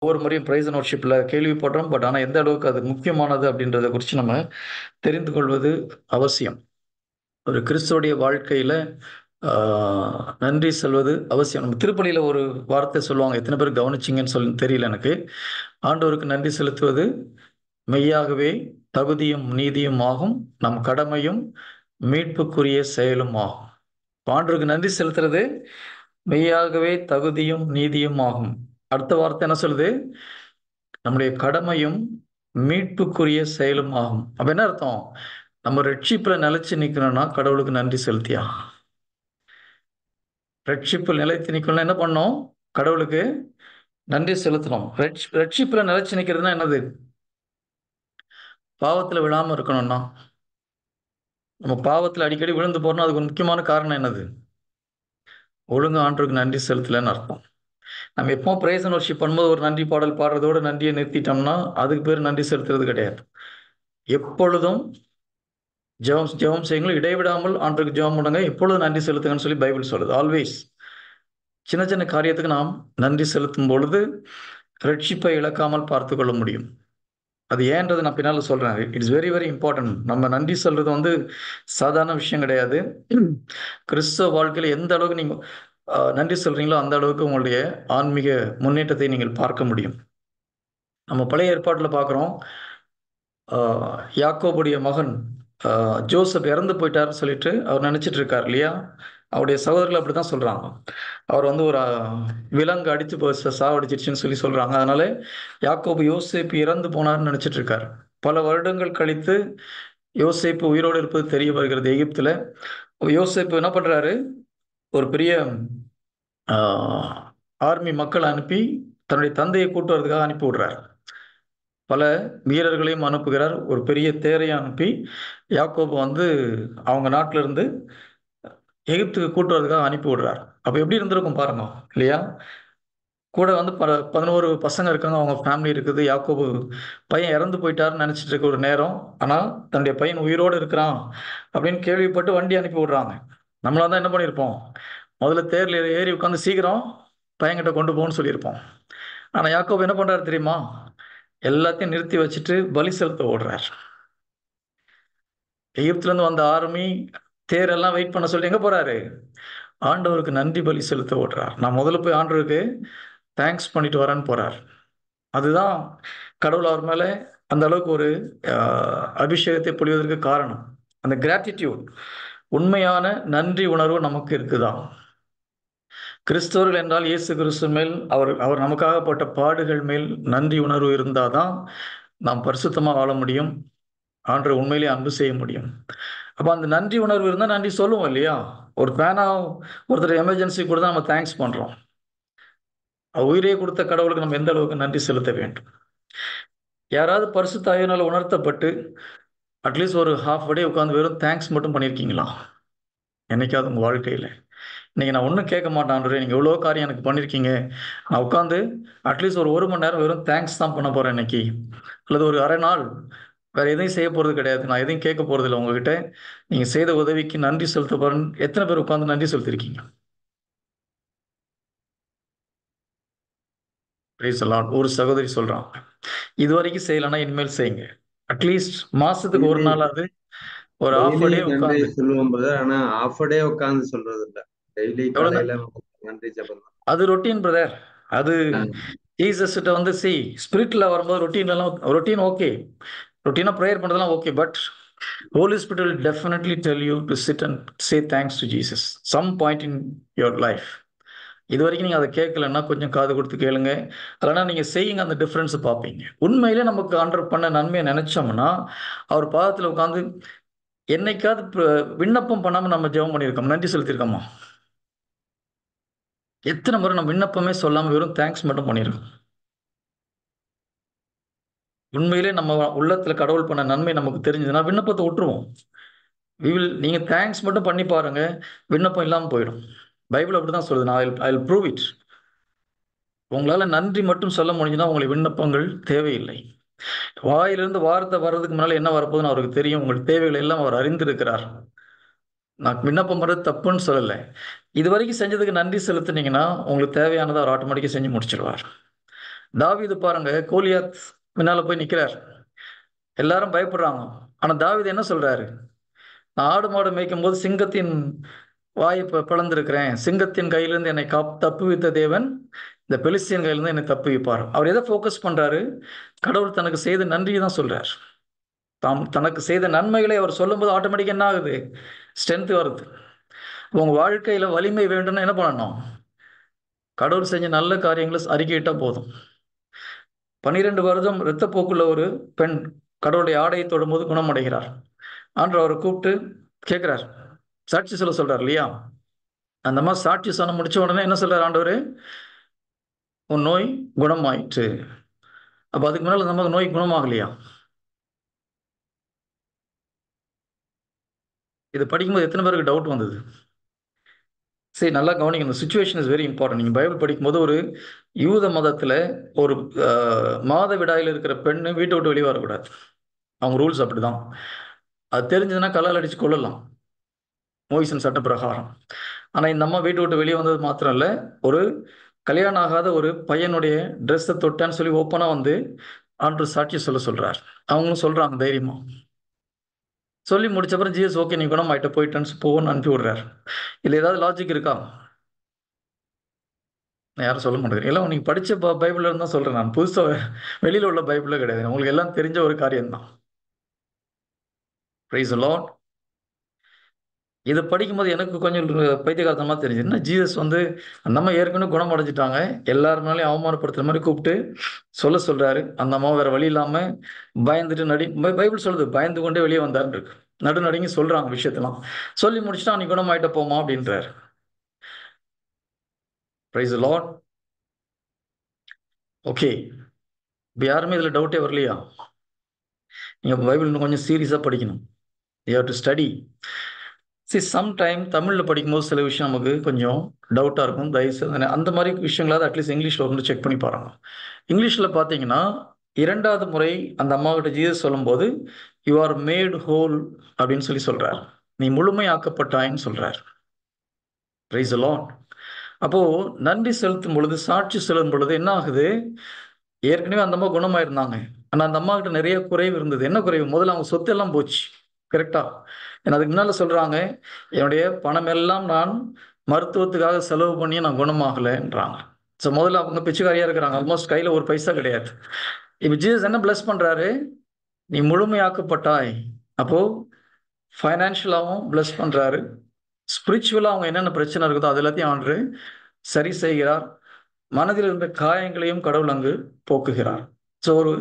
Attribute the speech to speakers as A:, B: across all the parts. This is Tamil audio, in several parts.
A: ஒவ்வொரு முறையும் பிரைஸ் அண்ட் வொர்ஷிப்ல கேள்விப்படுறோம். பட் ஆனால் எந்த அளவுக்கு அது முக்கியமானது அப்படின்றத குறித்து நம்ம தெரிந்து கொள்வது அவசியம். ஒரு கிறிஸ்துவோடைய வாழ்க்கையில நன்றி சொல்வது அவசியம். நம்ம திருப்பலியில் ஒரு வார்த்தை சொல்லுவாங்க, எத்தனை பேர் கவனிச்சிங்கன்னு சொல்லி தெரியல எனக்கு. ஆண்டவருக்கு நன்றி செலுத்துவது மெய்யாகவே தகுதியும் நீதியும் ஆகும், நம் கடமையும் மீட்புக்குரிய செயலும் ஆகும். ஆண்டவருக்கு நன்றி செலுத்துறது மெய்யாகவே தகுதியும் நீதியும் ஆகும். அடுத்த வார்த்தை என்ன சொல்லுது? நம்முடைய கடமையும் மீட்புக்குரிய செயலும் ஆகும். அப்ப என்ன அர்த்தம்? நம்ம ரட்சிப்புல நிலைச்சு நிக்கணும்னா கடவுளுக்கு நன்றி செலுத்தியா. ரட்சிப்பில் நிலைத்து நிக்கணும்னா என்ன பண்ணோம்? கடவுளுக்கு நன்றி செலுத்தணும். ரட்சிப்புல நிலைச்சு நிக்கிறதுனா என்னது? பாவத்துல விழாம இருக்கணும்னா, நம்ம பாவத்துல அடிக்கடி விழுந்து போறோம்னா அதுக்கு ஒரு முக்கியமான காரணம் என்னது? ஒழுங்கு ஆண்டவருக்கு நன்றி செலுத்தலன்னு அர்த்தம். நம்ம எப்போ பிரைஸ் அண்ட் வொர்ஷிப் பண்ணும்போது ஒரு நன்றி பாடல் பாடுறதோட நன்றியை நிறுத்திட்டோம்னா அதுக்கு பேர் நன்றி செலுத்துறது கிடையாது. எப்பொழுதும் ஜெபம் ஜெபம் செய்யுங்கள், இடைவிடாமல் ஆண்டவருக்கு ஜெபம் பண்ணுங்க, எப்பொழுதும் நன்றி செலுத்துங்கன்னு சொல்லி பைபிள் சொல்லுது. ஆல்வேஸ் சின்ன சின்ன காரியத்துக்கு நாம் நன்றி செலுத்தும் பொழுது ரட்சிப்பை இழக்காமல் பார்த்து கொள்ள முடியும். அது ஏன்றது நான் பின்னால் சொல்றேன். It's very very important. நம்ம நன்றி சொல்றது வந்து சாதாரண விஷயம் கிடையாது. கிறிஸ்தவ வாழ்க்கையில் எந்த அளவுக்கு நீங்க நன்றி சொல்றீங்களோ அந்த அளவுக்கு உங்களுடைய ஆன்மீக முன்னேற்றத்தை நீங்கள் பார்க்க முடியும். நம்ம பழைய ஏற்பாட்டில் பார்க்குறோம், யாக்கோபுடைய மகன் ஜோசப் இறந்து போயிட்டாருன்னு சொல்லிட்டு அவர் நினைச்சிட்டு இருக்கார் இல்லையா. அவருடைய சகோதரர்கள் அப்படித்தான் சொல்றாங்க. அவர் வந்து ஒரு விலங்கு அடித்து சாவடிச்சிருச்சுன்னு சொல்லி சொல்றாங்க. அதனால யாக்கோபு யோசேப்பு இறந்து போனார்னு நினைச்சிட்டு இருக்கார். பல வருடங்கள் கழித்து யோசேப்பு உயிரோடு இருப்பது தெரிய வருகிறது எகிப்துல. யோசேப்பு என்ன பண்றாரு? ஒரு பெரிய ஆர்மி மக்கள் அனுப்பி தன்னுடைய தந்தையை கூட்டு வரதுக்காக அனுப்பி விடுறார். பல வீரர்களையும் அனுப்புகிறார். ஒரு பெரிய தேரையும் அனுப்பி யாக்கோபு வந்து அவங்க நாட்டில இருந்து எகிப்துக்கு கூட்டு வரதுக்காக அனுப்பி விடுறார். அப்ப எப்படி இருந்திருக்கும் பாருங்க இல்லையா. கூட வந்து 11 பசங்க இருக்காங்க, அவங்க ஃபேமிலி இருக்குது. யாக்கோபு பையன் இறந்து போயிட்டாருன்னு நினைச்சிட்டு இருக்க ஒரு நேரம், ஆனா தன்னுடைய பையன் உயிரோடு இருக்கிறான் அப்படின்னு கேள்விப்பட்டு வண்டி அனுப்பி விடுறாங்க. நம்மளா தான் என்ன பண்ணியிருப்போம்? முதல்ல தேர்ல ஏறி உட்காந்து சீக்கிரம் பையன்கிட்ட கொண்டு போகணும்னு சொல்லியிருப்போம். ஆனா யாக்கோபு என்ன பண்றாரு தெரியுமா? எல்லாத்தையும் நிறுத்தி வச்சுட்டு பலி செலுத்த ஓடுறார். எகிப்துல இருந்து வந்த ஆர்மி தேரெல்லாம் வெயிட் பண்ண சொல்லி எங்க போறாரு? ஆண்டவருக்கு நன்றி பலி செலுத்த ஓடுறார். நான் முதல்ல போய் ஆண்டவருக்கு தேங்க்ஸ் பண்ணிட்டு வரேன்னு போறார். அதுதான் கடவுள் அவர் மேல அந்த அளவுக்கு ஒரு அபிஷேகத்தை பொழிவதற்கு காரணம். அந்த கிராட்டிடியூட், உண்மையான நன்றி உணர்வு நமக்கு இருக்குதா? கிறிஸ்தவர்கள் என்றால் இயேசு கிறிஸ்து மேல் அவர் அவர் நமக்காக பட்ட பாடுகள் மேல் நன்றி உணர்வு இருந்தாதான் நாம் பரிசுத்தமா வாழ முடியும். ஆண்டவர் உண்மையிலேயே அன்பு செய்ய முடியும். அப்ப அந்த நன்றி உணர்வு இருந்தால் நன்றி சொல்லுவோம் இல்லையா. ஒரு பேனா ஒருத்தர் எமர்ஜென்சி கூட தான் நம்ம தேங்க்ஸ் பண்றோம். உயிரே கொடுத்த கடவுளுக்கு நம்ம எந்த அளவுக்கு நன்றி செலுத்த வேண்டும். யாராவது பரிசுத்த ஆவியினால உணர்த்தப்பட்டு அட்லீஸ்ட் ஒரு ஹாஃப் டே உட்காந்து வெறும் தேங்க்ஸ் மட்டும் பண்ணியிருக்கீங்களா? என்னைக்காவது உங்கள் வாழ்க்கையில்? இன்னைக்கு நான் ஒன்றும் கேட்க மாட்டேன் ஆண்டவரே, நீங்கள் எவ்வளோ காரியம் எனக்கு பண்ணியிருக்கீங்க, நான் உட்காந்து அட்லீஸ்ட் ஒரு மணி நேரம் வெறும் தேங்க்ஸ் தான் பண்ண போகிறேன் இன்னைக்கு, அல்லது ஒரு அரை நாள் வேற எதையும் செய்ய போகிறது கிடையாது, நான் எதையும் கேட்க போகிறது இல்லை உங்ககிட்ட, நீங்கள் செய்த உதவிக்கு நன்றி செலுத்த போகிறேன். எத்தனை பேர் உட்காந்து நன்றி செலுத்திருக்கீங்க? Price the Lord. ஒரு சகோதரி சொல்றான், இது வரைக்கும் செய்யலைன்னா இனிமேல் செய்யுங்க. அட்லீஸ்ட் மாசத்துக்கு ஒரு
B: டெய்லி
A: நாளாவது ஒரு ஆஃப்
B: டெய்லி
A: டே
B: நன்றி
A: உட்காந்து.
B: சொல்லுவோம் பிரதர். ஆனா ஆஃப் டே உட்கார்ந்து சொல்றது இல்ல. டெய்லி
A: எவ்வளவு?
B: காலையில நன்றி ஜெபம் தான்.
A: அது ரொட்டீன் பிரதர். அது ஜீசஸ் கிட்ட வந்து ஸ்பிரிட்ல வரும்போது ரொட்டீன்லாம் ரொட்டீன் ஓகே, ரொட்டீனா ப்ரேயர் பண்றதெல்லாம் okay. But holy spirit will definitely tell you to sit and say thanks to Jesus some point in your life. இது வரைக்கும் நீங்க அதை கேட்கலன்னா கொஞ்சம் காது கொடுத்து கேளுங்க. அதனால நீங்க செய்யுங்க, அந்த டிஃபரன்ஸ் பார்ப்பீங்க. உண்மையிலே நமக்கு ஆண்டர் பண்ண நன்மையை நினைச்சோம்னா அவர் பாதத்தில் உட்காந்து என்னைக்காவது விண்ணப்பம் பண்ணாம நம்ம ஜெபம் பண்ணியிருக்கோம், நன்றி செலுத்தியிருக்கோமா? எத்தனை முறை நம்ம விண்ணப்பமே சொல்லாம வெறும் தேங்க்ஸ் மட்டும் பண்ணியிருக்கோம்? உண்மையிலே நம்ம உள்ளத்துல கடவுள் பண்ண நன்மை நமக்கு தெரிஞ்சதுன்னா விண்ணப்பத்தை விட்டுருவோம். நீங்க தேங்க்ஸ் மட்டும் பண்ணி பாருங்க, விண்ணப்பம் இல்லாம போயிடும். பைபிள் அப்படிதான் சொல்லுது. நான் ஐ வில் ப்ரூவ் இட். உங்களால நன்றி மட்டும் சொல்ல முடிஞ்சுன்னா உங்களுக்கு விண்ணப்பங்கள் தேவையில்லை. வாயிலிருந்து வார்த்தை வர்றதுக்கு முன்னால என்ன வரப்போகுதுன்னு அவருக்கு தெரியும். உங்கள் தேவைகள் எல்லாம் அவர் அறிந்திருக்கிறார். நான் விண்ணப்பம் பண்றது தப்புன்னு சொல்லலை. இது வரைக்கும் செஞ்சதுக்கு நன்றி செலுத்துனீங்கன்னா உங்களுக்கு தேவையானதை அவர் ஆட்டோமேட்டிக்காக செஞ்சு முடிச்சிடுவார். தாவீது பாருங்க, கோலியாத் முன்னால போய் நிக்கிறார், எல்லாரும் பயப்படுறாங்க. ஆனா தாவீது என்ன சொல்றாரு? நான் ஆடு மாடு மேய்க்கும் போது சிங்கத்தின் வாயை பிளந்திருக்கிறேன், சிங்கத்தின் கையிலிருந்து என்னை தப்புவித்த தேவன் இந்த பெலிஸ்தியன் கையிலிருந்து என்னை தப்புவிப்பார். அவர் எதை ஃபோக்கஸ் பண்றாரு? கடவுள் தனக்கு செய்த நன்றியை தான் சொல்றார். தனக்கு செய்த நன்மைகளை அவர் சொல்லும்போது ஆட்டோமேட்டிக் என்ன ஆகுது? ஸ்ட்ரென்த் வருது. உங்க வாழ்க்கையில வலிமை வேண்டும்னா என்ன பண்ணணும்? கடவுள் செஞ்ச நல்ல காரியங்களை அறிக்கையிட்டா போதும். 12 வருடம் இரத்தப்போக்குள்ள ஒரு பெண் கடவுளுடைய ஆடையை தொடும்போது குணமடைகிறார். ஆண்டவர் அவரை கூப்பிட்டு கேட்கிறார், சாட்சி சொல்ல சொல்றார் இல்லையா? அந்த மாதிரி சாட்சி சொன்ன முடிச்ச உடனே என்ன சொல்றார் ஆண்டவர்? உன் நோய் குணமாயிற்று. அப்ப அதுக்கு முன்னால நமக்கு நோய் குணமாகலையா? இது படிக்கும்போது எத்தனை பேருக்கு டவுட் வந்தது? சரி, நல்லா கவனிக்கணும். இந்த சுச்சுவேஷன் இஸ் வெரி இம்பார்ட்டன்ட். நீங்க பைபிள் படிக்கும்போது ஒரு யூத மதத்துல ஒரு மாதவிடாயில் இருக்கிற பெண்ணு வீட்டை விட்டு வெளியே வரக்கூடாது. அவங்க ரூல்ஸ் அப்படிதான். அது தெரிஞ்சதுன்னா கல்லால் அடிச்சு கொள்ளலாம், மோய்சன் சட்ட பிரகாரம். ஆனா இந்த அம்மா வீட்டை விட்டு வெளியே வந்தது மாத்திரம் இல்ல, ஒரு கல்யாணம் ஆகாத ஒரு பையனுடைய ட்ரெஸ்ஸை தொட்டான்னு சொல்லி ஓப்பனா வந்து ஆண்டவர் சாட்சி சொல்ல சொல்றார். அவங்களும் சொல்றாங்க தைரியமா. சொல்லி முடிச்ச அப்புறம் ஜீசஸ் ஓகே நீ குணமாயிட்ட போயிட்டேன்னு போன்னு அனுப்பி விடுறாரு. இதுல ஏதாவது லாஜிக் இருக்கா? நான் யாரும் சொல்ல மாட்டேங்கிறேன். எல்லாம் நீங்க படிச்ச பைபிள்ல இருந்து தான் சொல்றேன். நான் புதுசா வெளியில உள்ள பைபிள்ல கிடையாது. உங்களுக்கு எல்லாம் தெரிஞ்ச ஒரு காரியம் தான். Price the Lord. இதை படிக்கும்போது எனக்கு கொஞ்சம் பைத்தியகாரத்தனமா தெரிஞ்சு, என்ன ஜீசஸ் வந்து அந்த அம்மா ஏற்கனவே குணம் அடைஞ்சிட்டாங்க, எல்லாருனாலையும் அவமானப்படுத்துற மாதிரி கூப்பிட்டு சொல்றாரு. அந்த அம்மா வேற வழி இல்லாம பயந்துட்டு பைபிள் சொல்லுது பயந்து கொண்டே வெளியே வந்தாருன்னு இருக்கு. நடுநடுங்கி சொல்றாங்க விஷயத்தெல்லாம். சொல்லி முடிச்சுட்டா நீ குணமாயிட்ட போமா அப்படின்றாரு. Price the Lord. ஓகே, இப்போ யாருமே இதுல டவுட்டே வரலையா? நீங்க பைபிள் இன்னும் கொஞ்சம் சீரியஸா படிக்கணும். You have to study. Sometime தமிழ்ல படிக்கும்போது சில விஷயம் நமக்கு கொஞ்சம் டவுட்டா இருக்கும். தயவுசெய்து அந்த மாதிரி விஷயங்களாவது அட்லீஸ்ட் இங்கிலீஷ்ல வந்து செக் பண்ணி பாருங்க. இங்கிலீஷ்ல பார்த்தீங்கன்னா, 2வது முறை அந்த அம்மாகிட்ட ஜீசஸ் சொல்லும்போது, யூ ஆர் மேட் ஹோல் அப்படின்னு சொல்லி சொல்றார். நீ முழுமையாக்கப்பட்டாயின்னு சொல்றார். Price the Lord. அப்போ நன்றி செலுத்தும் பொழுது, சாட்சி சொல்லும் பொழுது என்ன ஆகுது? ஏற்கனவே அந்த அம்மா குணமாயிருந்தாங்க. ஆனா அந்த அம்மா கிட்ட நிறைய குறைவு இருந்தது. என்ன குறைவு? முதல்ல அவங்க சொத்து எல்லாம் போச்சு. கரெக்டா? ஏன்னா அதுக்கு முன்னால சொல்றாங்க, என்னுடைய பணம் எல்லாம் நான் மருத்துவத்துக்காக செலவு பண்ணி நான் குணமாகலைன்றாங்க. ஸோ முதல்ல அவங்க பிச்சைக்காரியா இருக்கிறாங்க. ஆல்மோஸ்ட் கையில ஒரு பைசா கிடையாது. இப்ப ஜீசஸ் என்ன பிளஸ் பண்றாரு? நீ முழுமையாக்கப்பட்டாய். அப்போ ஃபைனான்ஷியலாவும் பிளஸ் பண்றாரு. ஸ்பிரிச்சுவலா அவங்க என்னென்ன பிரச்சனை இருக்குதோ அது எல்லாத்தையும் ஆண்டு சரி செய்கிறார். மனதில் இருந்த காயங்களையும் கடவுள் அங்கு போக்குகிறார். ஸோ ஒரு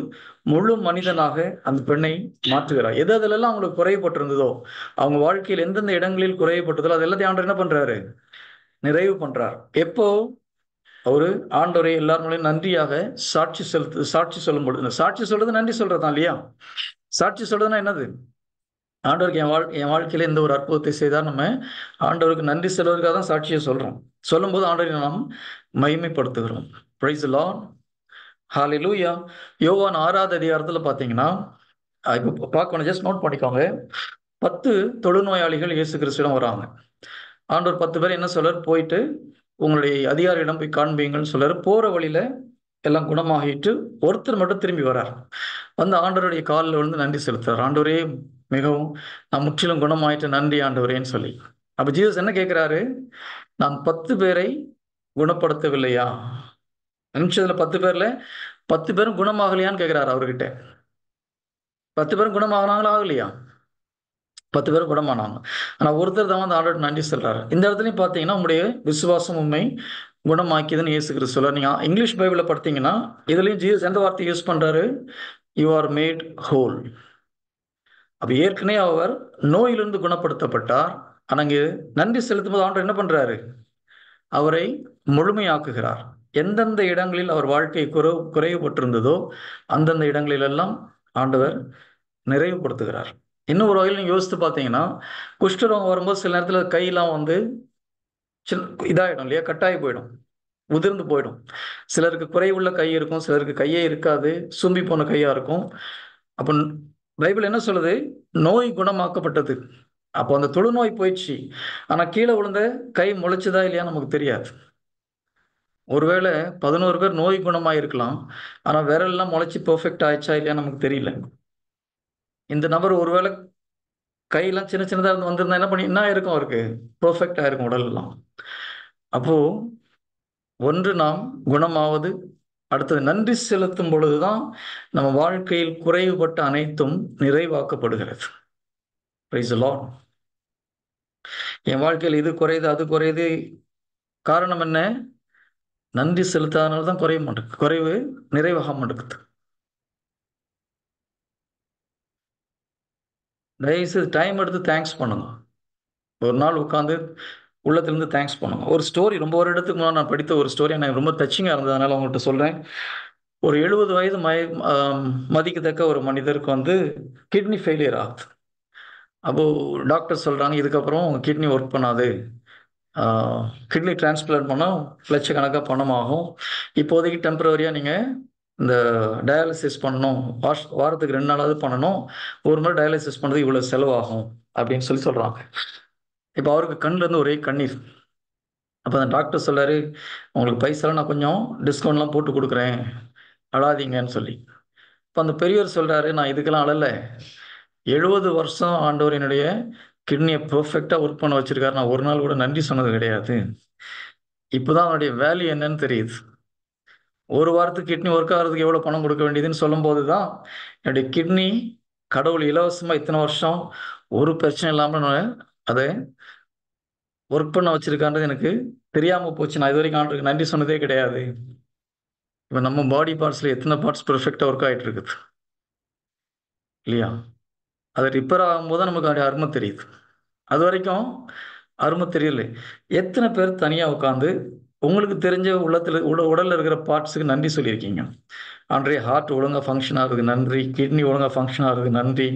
A: முழு மனிதனாக அந்த பெண்ணை மாற்றுகிறார். எது அதிலெல்லாம் அவங்களுக்கு குறைபட்டிருந்ததோ, அவங்க வாழ்க்கையில் எந்தெந்த இடங்களில் குறைபட்டதோ அது எல்லாத்தையும் ஆண்டவர் என்ன பண்றாரு? நிறைவு பண்றார். எப்போ? அவரு ஆண்டவரை எல்லாரும் நன்றியாக சாட்சி சொல்லும் பொழுது, சாட்சி சொல்றது நன்றி சொல்றதா இல்லையா? சாட்சி சொல்றதுன்னா என்னது? ஆண்டவருக்கு என் வாழ்க்கையில எந்த ஒரு அற்புதத்தை செய்தால் நம்ம ஆண்டவருக்கு நன்றி செல்வதற்காக தான் சாட்சியை சொல்றோம். சொல்லும்போது ஆண்டவரை நாம் மகிமைப்படுத்துகிறோம். Praise the lord. ஹalleluya. யோவான் 6வது அதிகாரத்துல பாத்தீங்கன்னா, இப்போ பார்க்கணும், ஜஸ்ட் நோட் பண்ணிக்கோங்க. 10 தொழுநோயாளிகள் இயேசு கிறிஸ்துவிடம் வராங்க. ஆண்டவர் 10 பேர் என்ன சொல்றார்? போயிட்டு உங்களுடைய அதிகாரியிடம் போய் காண்பீங்கன்னு சொல்றாரு. போற வழியில எல்லாம் குணமாகிட்டு ஒருத்தர் மட்டும் திரும்பி வரார். வந்து ஆண்டவருடைய காலில் விழுந்து நன்றி செலுத்துறார். ஆண்டவரே, மிகவும் நான் முற்றிலும் குணமாயிட்டு நன்றி ஆண்டவரேன்னு சொல்லி. அப்ப ஜீசஸ் என்ன கேட்கிறாரு? நான் 10 பேரை குணப்படுத்தவில்லையா? நிமிஷத்துல 10 பேர்ல 10 பேரும் குணமாகலையான்னு கேட்கிறாரு அவர்கிட்ட. 10 பேரும் குணமாகனாங்களா ஆகலையா? 10 பேரும் குணமானாங்க. ஆனா ஒருத்தர் தான் வந்து ஆண்டவருக்கு நன்றி சொல்றாரு. இந்த இடத்துலயும் பாத்தீங்கன்னா உங்களுடைய விசுவாசம் உண்மை குணமாக்கியதுன்னு இயேசு கிறிஸ்து சொல்றார். நீங்க இங்கிலீஷ் பைபிள்ல பார்த்தீங்கன்னா இதுலயும் ஜீசஸ் எந்த வார்த்தை யூஸ் பண்றாரு? You are mat whole. அப்ப ஏற்கனவே அவர் நோயிலிருந்து குணப்படுத்தப்பட்டார். ஆனா இங்க நன்றி செலுத்தும் போது ஆண்டவர் என்ன பண்றாரு? அவரை முழுமையாக்குகிறார். எந்தெந்த இடங்களில் அவர் வாழ்க்கை குறைவுபட்டிருந்ததோ அந்தந்த இடங்களிலெல்லாம் ஆண்டவர் நிறைவுபடுத்துகிறார். இன்னும் ஒரு வகையில் நீங்க யோசித்து பார்த்தீங்கன்னா, குஷ்டரோகம் வரும்போது சில நேரத்தில் கையெல்லாம் வந்து இதாயிடும் இல்லையா? கட்டாயி போயிடும், உதிர்ந்து போயிடும். சிலருக்கு குறைவுள்ள கை இருக்கும், சிலருக்கு கையே இருக்காது, சும்பி போன கையா இருக்கும். அப்ப பைபிள் என்ன சொல்லுது? நோய் குணமாக்கப்பட்டது. அப்போ அந்த தொழுநோய் போயிடுச்சு. ஆனா கீழே விழுந்த கை முளைச்சுதா இல்லையா நமக்கு தெரியாது. ஒருவேளை 11 பேர் நோய் குணமாயிருக்கலாம். ஆனா விரல்லாம் முளைச்சு பெர்ஃபெக்ட் ஆயிடுச்சா இல்லையான்னு நமக்கு தெரியல. இந்த நபர் ஒருவேளை கையெல்லாம் சின்ன சின்னதா வந்திருந்தா என்ன இருக்கும் அவருக்கு? பெர்ஃபெக்ட் ஆயிருக்கும் உடல் எல்லாம். அப்போ ஒன்று நாம் குணமாவது, அடுத்தது நன்றி செலுத்தும் பொழுதுதான் நம்ம வாழ்க்கையில் குறைவுபட்ட அனைத்தும் நிறைவாக்கப்படுகிறது. Price the Lord. என் வாழ்க்கையில் இது குறையுது, அது குறையுது. காரணம் என்ன? நன்றி செலுத்தாதனால தான் குறைய மாட்டேங்குது. குறைவு நிறைவாக மாட்டேங்குது. தயவுசெய்து டைம் எடுத்து தேங்க்ஸ் பண்ணுங்க. ஒரு நாள் உட்காந்து உள்ளத்திலிருந்து தேங்க்ஸ் பண்ணுங்க. ஒரு ஸ்டோரி ரொம்ப வருடத்துக்கு முன்னாடி நான் படித்த ஒரு ஸ்டோரி எனக்கு ரொம்ப டச்சிங்காக இருந்தது. அதனால உங்கள்கிட்ட சொல்றேன். ஒரு 70 வயது மதிக்கத்தக்க ஒரு மனிதருக்கு வந்து கிட்னி ஃபெயிலியர் ஆகுது. அப்போ டாக்டர் சொல்றாங்க, இதுக்கப்புறம் உங்க கிட்னி ஒர்க் பண்ணாது. கிட்னி டிரான்ஸ்பிளான்ட் பண்ணால் லட்சக்கணக்காக பணம் ஆகும். இப்போதைக்கு டெம்பரவரியாக நீங்கள் இந்த டயாலிசிஸ் பண்ணணும், வாரத்துக்கு 2 நாளாவது பண்ணணும். ஒரு முறை டயாலிசிஸ் பண்ணுறது இவ்வளோ செலவாகும் அப்படின்னு சொல்லி சொல்கிறாங்க. இப்போ அவருக்கு கண்ணுல இருந்து ஒரே கண்ணீர். அப்போ அந்த டாக்டர் சொல்றாரு, உங்களுக்கு பைசாலாம் நான் கொஞ்சம் டிஸ்கவுண்ட்லாம் போட்டு கொடுக்குறேன், அழாதீங்கன்னு சொல்லி. இப்போ அந்த பெரியவர் சொல்றாரு, நான் இதுக்கெல்லாம் அழல. 70 வருஷம் ஆண்டவர் என்னுடைய கிட்னியை பெர்ஃபெக்டாக ஒர்க் பண்ண வச்சிருக்காரு. நான் ஒரு நாள் கூட நன்றி சொன்னது கிடையாது. இப்போதான் அவனுடைய வேல்யூ என்னன்னு தெரியுது. ஒரு வாரத்துக்கு கிட்னி ஒர்க் ஆகிறதுக்கு எவ்வளோ பணம் கொடுக்க வேண்டியதுன்னு சொல்லும்போது தான் என்னுடைய கிட்னி கடவுள் இலவசமாக இத்தனை வருஷம் ஒரு பிரச்சனை இல்லாமல் நான் அதை ஒர்க் பண்ண வச்சிருக்கான்றது எனக்கு தெரியாமல் போச்சு. நான் இது வரைக்கும் ஆண்டவருக்கு நன்றி சொன்னதே கிடையாது. இப்போ நம்ம பாடி பார்ட்ஸில் எத்தனை பார்ட்ஸ் பெர்ஃபெக்டாக ஒர்க் ஆகிட்டு இருக்குது இல்லையா? அது ரிப்பேர் ஆகும்போது தான் நமக்கு அதோடைய அருமை தெரியுது. அது வரைக்கும் அருமை தெரியல. எத்தனை பேர் தனியாக உட்காந்து உங்களுக்கு தெரிஞ்ச உடல்ல இருக்கிற பார்ட்ஸுக்கு நன்றி சொல்லியிருக்கீங்க? ஆண்ட்ரே, ஹார்ட் ஒழுங்காக ஃபங்க்ஷன் ஆகுதுக்கு நன்றி, கிட்னி ஒழுங்காக ஃபங்க்ஷன் ஆகுதுக்கு நன்றி,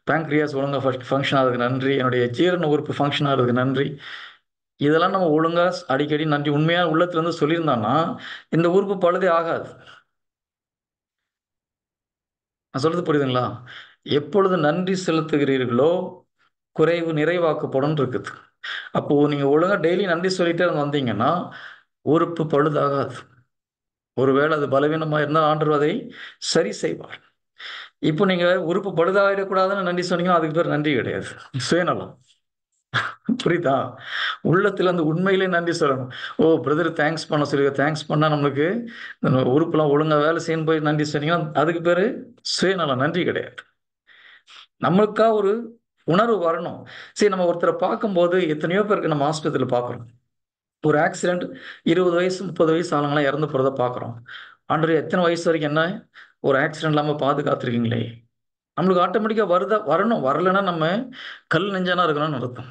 A: பேங்க்ரியாஸ் ஒழுங்காக ஃபங்க்ஷன் ஆகுதுக்கு நன்றி, என்னுடைய ஜீரண உறுப்பு ஃபங்க்ஷன் ஆகுதுக்கு நன்றி. இதெல்லாம் நம்ம ஒழுங்காக அடிக்கடி நன்றி உண்மையாக உள்ளத்துலேருந்து சொல்லியிருந்தான்னா இந்த உறுப்பு பழுதே ஆகாது. நான் சொல்றது புரியுதுங்களா? எப்பொழுது நன்றி செலுத்துகிறீர்களோ குறைவு நிறைவாக்கப்படும் இருக்குது. அப்போ நீங்க ஒழுங்கா டெய்லி நன்றி சொல்லிட்டே வந்தீங்கன்னா உறுப்பு பழுதாகாது. ஒருவேளை அது பலவீனமா இருந்தால் ஆண்டவர் அதை சரி செய்வார். இப்போ நீங்க உறுப்பு பழுதாகிடக்கூடாதுன்னு நன்றி சொன்னீங்கன்னா அதுக்கு பேர் நன்றி கிடையாது, சுயநலம். புரியுதா? உள்ளத்துல அந்த உண்மையிலே நன்றி சொல்லணும். ஓ பிரதர் தேங்க்ஸ் பண்ண சொல்லி தேங்க்ஸ் பண்ணா நம்மளுக்கு உறுப்புலாம் ஒழுங்கா வேலை செய்யணும் போய் நன்றி சொன்னீங்கன்னா அதுக்கு பேரு சுயநலம், நன்றி கிடையாது. நம்மளுக்கா ஒரு உணர்வு வரணும். சரி, நம்ம ஒருத்தரை பார்க்கும்போது எத்தனையோ பேருக்கு நம்ம ஆஸ்பத்திரியில் பார்க்குறோம். ஒரு ஆக்சிடென்ட் 20 வயசு 30 வயசு ஆளுங்களாம் இறந்து போகிறத பார்க்குறோம். ஆண்டவரே, எத்தனை வயசு வரைக்கும் என்ன ஒரு ஆக்சிடென்ட் இல்லாமல் பாதுகாத்துருக்கீங்களே. நம்மளுக்கு ஆட்டோமேட்டிக்காக வருதா? வரணும். வரலைன்னா நம்ம கல் நெஞ்சனா இருக்கணும்னு அர்த்தம்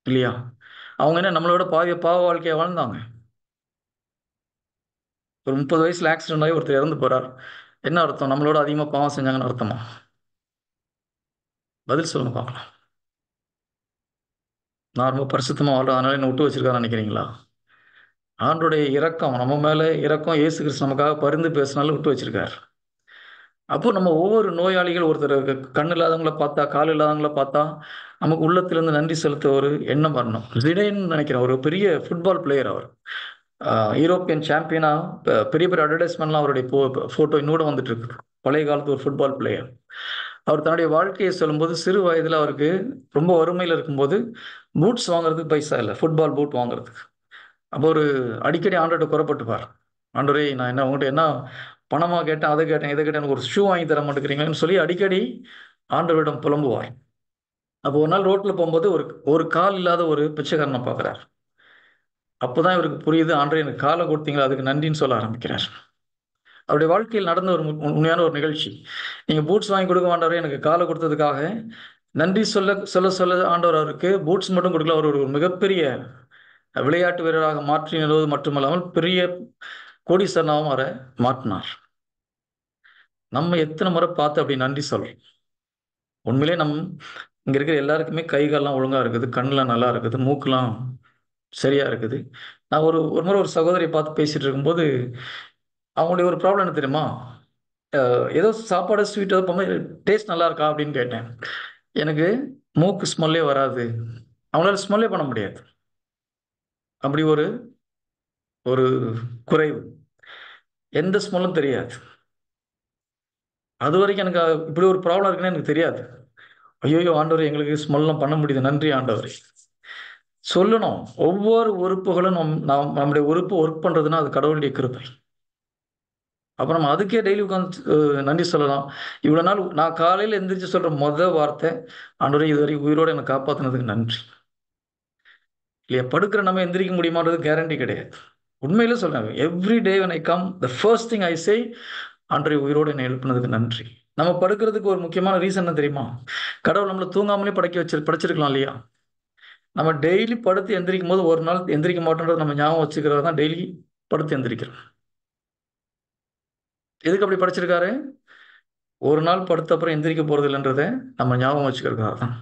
A: இல்லையா? அவங்க என்ன நம்மளோட பாவ வாழ்க்கையை வாழ்ந்தாங்க? ஒரு 30 வயசுல ஆக்சிடென்ட் ஆகி ஒருத்தர் இறந்து போறார், என்ன அர்த்தம்? நம்மளோட அதிகமாக பாவம் செஞ்சாங்கன்னு அர்த்தமா? பதில் சொல்லுங்க பார்க்கலாம். நான் ரொம்ப பரிசுத்தமாக வாழ்றேன் அதனால என்ன விட்டு வச்சிருக்காருன்னு நினைக்கிறீங்களா? ஆண்டோடைய இரக்கம் நம்ம மேல, இரக்கம் இயேசு கிறிஸ்து நமக்காக பரிந்து பேசினாலும் விட்டு வச்சிருக்கார். அப்போ நம்ம ஒவ்வொரு நோயாளிகள் ஒருத்தர் கண் இல்லாதவங்கள பார்த்தா, கால் இல்லாதவங்கள பார்த்தா நமக்கு உள்ளத்திலிருந்து நன்றி செலுத்த ஒரு எண்ணம் வரணும். ஜிடேன்னு நினைக்கிறேன், ஒரு பெரிய ஃபுட்பால் பிளேயர் அவர். யூரோப்பியன் சாம்பியனா பெரிய பெரிய அட்வர்டைஸ்மெண்ட்லாம் அவருடைய போட்டோ இன்னோட வந்துட்டு இருக்கு. பழைய காலத்து ஒரு ஃபுட்பால் பிளேயர். அவர் தன்னுடைய வாழ்க்கையை சொல்லும்போது சிறு வயதில் அவருக்கு ரொம்ப வறுமையில் இருக்கும்போது பூட்ஸ் வாங்குறதுக்கு பைசா இல்லை, ஃபுட்பால் பூட் வாங்குறதுக்கு. அப்போ ஒரு அடிக்கடி ஆண்டவர்கிட்ட குறப்பட்டுப்பார். ஆண்டவரே, நான் என்ன உங்கள்கிட்ட என்ன பணமாக கேட்டேன், அதை கேட்டேன், இதை கேட்டேன், எனக்கு ஒரு ஷூ வாங்கி தர மாட்டேங்கிறீங்களேன்னு சொல்லி அடிக்கடி ஆண்டவரிடம் புலம்புவார். அப்போ ஒரு நாள் ரோட்டில் போகும்போது ஒரு ஒரு கால் இல்லாத ஒரு பிச்சைக்காரனை பார்க்குறார். அப்போதான் இவருக்கு புரியுது, ஆண்டவரே எனக்கு காலை கொடுத்தீங்களா அதுக்கு நன்றின்னு சொல்ல ஆரம்பிக்கிறார். அவருடைய வாழ்க்கையில் நடந்த ஒரு உண்மையான ஒரு நிகழ்ச்சி. நீங்க பூட்ஸ் வாங்கி கொடுக்க ஆண்டவரே, எனக்கு காலை கொடுத்ததுக்காக நன்றி சொல்ல சொல்ல சொல்ல ஆண்டவர் அவருக்கு பூட்ஸ் மட்டும் கொடுக்கல, அவர் ஒரு மிகப்பெரிய விளையாட்டு வீரராக மாற்றினது மட்டுமல்லாமல் பெரிய கோடீஸ்வரனாகவும் அவரை மாற்றினார். நம்ம எத்தனை முறை பார்த்து அப்படி நன்றி சொல்றோம்? உண்மையிலே இங்க இருக்கிற எல்லாருக்குமே கை கால்லாம் ஒழுங்கா இருக்குது, கண்ணுலாம் நல்லா இருக்குது, மூக்குலாம் சரியா இருக்குது. நான் ஒரு ஒரு முறை ஒரு சகோதரியை பார்த்து பேசிட்டு இருக்கும்போது அவங்களுடைய ஒரு ப்ராப்ளம் என்ன தெரியுமா? ஏதோ சாப்பாடு ஸ்வீட் ஏதோ பண்ணும்போது டேஸ்ட் நல்லா இருக்கா அப்படின்னு கேட்டேன். எனக்கு மூக்கு ஸ்மெல்லே வராது. அவங்களால ஸ்மெல்லே பண்ண முடியாது. அப்படி ஒரு ஒரு குறைவு. எந்த ஸ்மெல்லும் தெரியாது. அதுவரைக்கும் எனக்கு இப்படி ஒரு ப்ராப்ளம் இருக்குன்னு எனக்கு தெரியாது. ஐய்யயோ! ஆண்டவரே எங்களுக்கு ஸ்மெல்லாம் பண்ண முடியுது. நன்றி ஆண்டவரே. சொல்லணும். ஒவ்வொரு உறுப்புகளும் நம்முடைய உறுப்பு ஒர்க் பண்றதுன்னா, அது கடவுளுடைய கிருபை. அப்ப நம்ம அதுக்கே டெய்லி உட்கார்ந்து நன்றி சொல்லலாம். இவ்வளோ நாள் நான் காலையில எந்திரிச்சு சொல்ற வார்த்தை, "ஆண்டவரே இதுவரைக்கும் உயிரோட என்ன காப்பாத்துனதுக்கு நன்றி." இல்லையா? படுக்கிற நம்ம எந்திரிக்க முடியுமான்றது கேரண்டி கிடையாது. உண்மையிலே சொல்றேன். Every day when I come, the first thing I say, "ஆண்டவரே உயிரோட என்னை எழுப்புனதுக்கு நன்றி." நம்ம படுக்கிறதுக்கு ஒரு முக்கியமான ரீசன் என்ன தெரியுமா? கடவுள் நம்மள தூங்காமலே படைச்சிருக்கலாம் இல்லையா? நம்ம டெய்லி படுத்து எந்திரிக்கும்போது, ஒரு நாள் எந்திரிக்க மாட்டோம்ன்றத நம்ம ஞாபகம் வச்சுக்கிறது தான் டெய்லி படுத்து எந்திரிக்கிறோம். எதுக்கு அப்படி படைச்சிருக்காரு? ஒரு நாள் படுத்த அப்புறம் எந்திரிக்க போறதில்லன்றத நம்ம ஞாபகம் வச்சுக்கிறதுக்காக தான்.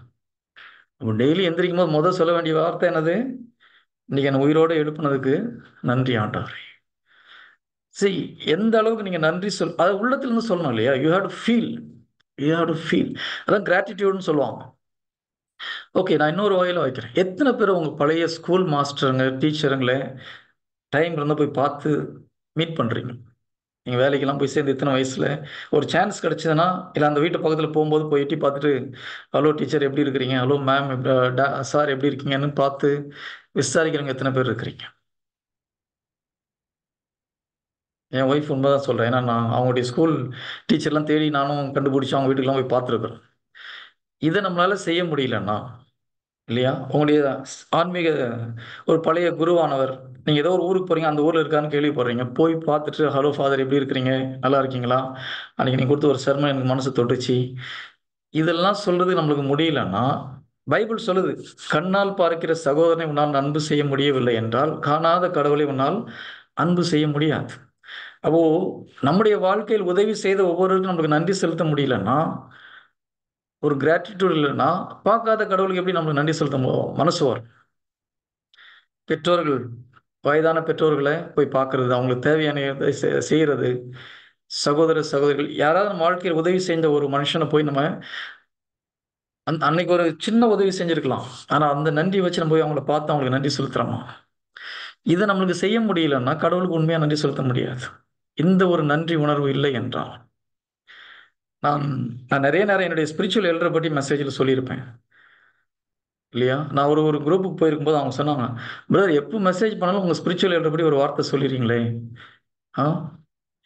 A: நம்ம டெய்லி எந்திரிக்கும்போது சொல்ல வேண்டிய வார்த்தை என்னது? இன்னைக்கு என்ன உயிரோட எழுப்புனதுக்கு நன்றி ஆண்டவரே. see எந்த அளவுக்கு நீங்க நன்றி அது உள்ளத்திலிருந்து சொல்லணும் இல்லையா? You have to feel. You have to feel. அதான் கிராட்டிட்யூட்ன்னு சொல்லுவாங்க. ஓகே, நான் இன்னொரு வகையில வைக்கிறேன். எத்தன பேர் உங்க பழைய ஸ்கூல் மாஸ்டருங்க, டீச்சருங்கள டைம் இருந்தா போய் பார்த்து மீட் பண்றீங்க? நீங்க வேலைக்கெல்லாம் போய் சேர்ந்து இத்தன வயசுல, ஒரு சான்ஸ் கிடைச்சதுன்னா, இல்ல அந்த வீட்டு பக்கத்துல போம்போது போய் எட்டி பார்த்துட்டு, "ஹலோ டீச்சர் எப்படி இருக்கிறீங்க? ஹலோ மேம் சார் எப்படி இருக்கீங்கன்னு?" பார்த்து விசாரிக்கிறவங்க எத்தன பேர் இருக்கிறீங்க? என் ஒய்ஃப் உண்மதான் சொல்றேன். ஏன்னா, நான் அவங்களுடைய ஸ்கூல் டீச்சர்லாம் தேடி நானும் கண்டுபிடிச்சு அவங்க வீட்டுக்குலாம் போய் பார்த்துருக்குறேன். இத நம்மளால செய்ய முடியலன்னா, இல்லையா? உங்களுடைய ஆன்மீக ஒரு பழைய குருவானவர், நீங்க ஏதோ ஒரு ஊருக்கு போறீங்க, அந்த ஊர்ல இருக்காருன்னு கேள்விப்படுறீங்க. போய் பார்த்துட்டு, "ஹலோ ஃபாதர் எப்படி இருக்கிறீங்க? நல்லா இருக்கீங்களா? அன்னைக்கு நீங்க குடுத்த ஒரு செர்மன் எனக்கு மனச தொட்டுச்சு." இதெல்லாம் சொல்றது நம்மளுக்கு முடியலன்னா, பைபிள் சொல்லுது, "கண்ணால் பார்க்கிற சகோதரனை உன்னால் அன்பு செய்ய முடியவில்லை என்றால், காணாத கடவுளை உன்னால் அன்பு செய்ய முடியாது." அப்போ நம்முடைய வாழ்க்கையில் உதவி செய்த ஒவ்வொருவருக்கும் நமக்கு நன்றி செலுத்த முடியலன்னா, ஒரு கிராட்டிட்யூட் இல்லன்னா, பார்க்காத கடவுளுக்கு எப்படி நமக்கு நன்றி செலுத்த மனசு வரும்? பெற்றோர்கள், வயதான பெற்றோர்கள போய் பார்க்கிறது, அவங்களுக்கு தேவையானத செய்றது, சகோதர, சகோதரிகள் யாராவது நம்ம வாழ்க்கையில உதவி செஞ்ச ஒரு மனுஷன போய் நம்ம அன்னைக்கு ஒரு சின்ன உதவி செஞ்சிருக்கலாம். ஆனா அந்த நன்றிய வச்சு நம்ம போய் அவங்கள பார்த்து அவங்களுக்கு நன்றி செலுத்துறோமா? இத நம்மளுக்கு செய்ய முடியலன்னா, கடவுளுக்கு உண்மையா நன்றி செலுத்த முடியாது. இந்த ஒரு நன்றி உணர்வு இல்லை என்றால், நான் நான் நெறைய நேரம் என்னுடைய ஸ்பிரிச்சுவல் எல்டர பத்தி மெசேஜ்ல சொல்லியிருப்பேன். இல்லையா? நான் ஒரு ஒரு குரூப்புக்கு போயிருக்கும்போது அவங்க சொன்னாங்க, "பிரதர் எப்ப மெசேஜ் பண்ணாலும் உங்க ஸ்பிரிச்சுவல் எல்டர பத்தி ஒரு வார்த்தை சொல்லிர்றீங்களே, ஆ?"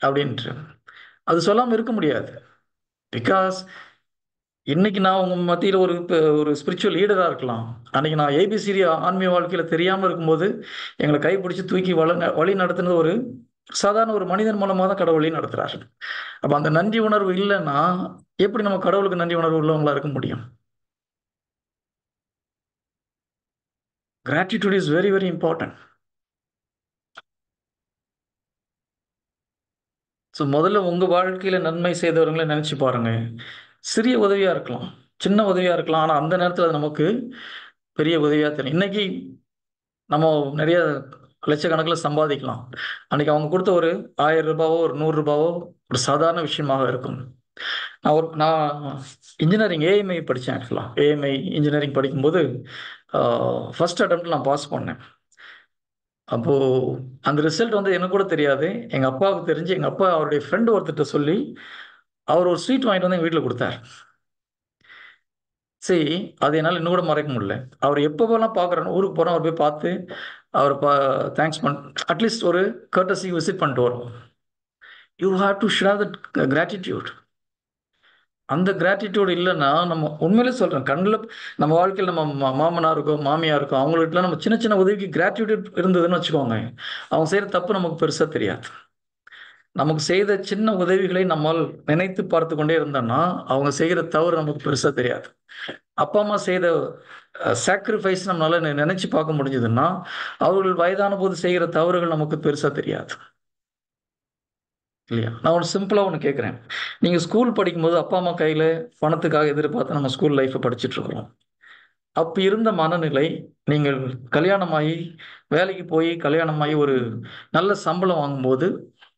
A: அப்படின்ட்டு. அது சொல்லாம இருக்க முடியாது. பிகாஸ் இன்னைக்கு நான் உங்க மத்தியில ஒரு ஸ்பிரிச்சுவல் லீடரா இருக்கலாம். அன்னைக்கு நான் ஏபிசிடி ஆன்மீக வாழ்க்கையில தெரியாம இருக்கும்போது, எங்கள கைப்பிடிச்சு தூக்கி வழி நடத்துனது ஒரு சாதாரண ஒரு மனிதன் மூலமா தான் கடவுள் வழி நடத்துறாரு. அப்ப அந்த நன்றி உணர்வு இல்லன்னா, எப்படி நம்ம கடவுளுக்கு நன்றி உணர்வு உள்ளவங்களா இருக்க முடியும்? Gratitude is very, very important. முதல்ல உங்க வாழ்க்கையில நன்மை செய்தவர்கள நெனச்சு பாருங்க. சிறிய உதவியா இருக்கலாம். சின்ன உதவியா இருக்கலாம். ஆனா அந்த நேரத்துல அது நமக்கு பெரிய உதவியா தெரியும். இன்னைக்கு நம்ம நெறைய லட்சக்கணக்குல சம்பாதிக்கலாம். அன்னைக்கு அவங்க குடுத்த ஒரு ரூ. 1000 ஒரு ரூ. 100 ஒரு சாதாரண விஷயமாக இருக்கும். நான் இன்ஜினியரிங் ஏஎம்ஐ படிச்சேன் ஆக்சுவலா. ஏஎம்ஐ இன்ஜினியரிங் படிக்கும்போது, ஆ ஃபர்ஸ்ட் அட்டெம்ப்ட்ல நான் பாஸ் பண்ணேன். அப்போ அந்த ரிசல்ட் வந்து எனக்கு கூட தெரியாது. எங்க அப்பாவுக்கு தெரிஞ்சு, எங்க அப்பா அவருடைய ஃப்ரெண்ட் ஒருத்தர்ட்ட சொல்லி, அவர் ஒரு ஸ்வீட் வாங்கிட்டு வந்து எங்க வீட்ல குடுத்தாரு. சரி, அது என்னால இன்னும் கூட மறக்க முடியல. அவர எப்பப்போலாம் பார்க்குறேனோ, ஊருக்கு போறோம், அவர போய் பார்த்து, அவர தேங்க்ஸ் அட்லீஸ்ட் ஒரு கர்ட்டஸி விசிட் பண்ணிட்டு வருவோம். You have to share that gratitude. அந்த கிராட்டிட்யூட் இல்லன்னா, நம்ம உண்மையிலே சொல்றேன். நம்ம வாழ்க்கையில நம்ம மாமனாருக்கோ, மாமியாருக்கோ அவங்களுக்கெல்லாம் நம்ம சின்ன சின்ன உதவிக்கு கிராட்டிட்யூட் இருந்ததுன்னு வச்சுக்கோங்க. அவங்க செய்ற தப்பு நமக்கு பெருசா தெரியாது. நமக்கு செய்த சின்ன உதவிகளை நம்மால் நினைத்து பார்த்துக் கொண்டே இருந்தோம்னா, அவங்க செய்கிற தவறு நமக்கு பெருசா தெரியாது. அப்பா, அம்மா செய்த சாக்ரிஃபைஸ் நம்மளால நெனச்சு பார்க்க முடிஞ்சதுன்னா, அவர்கள் வயதான போது செய்கிற தவறுகள் நமக்கு பெருசா தெரியாது. இல்லையா? நான் ஒரு சிம்பிளா ஒண்ணு கேட்கிறேன். நீங்க ஸ்கூல் படிக்கும்போது அப்பா, அம்மா கையில பணத்துக்காக எதிர்பார்த்து நம்ம ஸ்கூல் லைஃப்ப படிச்சுட்டு இருக்கிறோம். அப்ப இருந்த மனநிலை, நீங்கள் கல்யாணமாகி, வேலைக்கு போய் கல்யாணமாகி ஒரு நல்ல சம்பளம் வாங்கும்போது,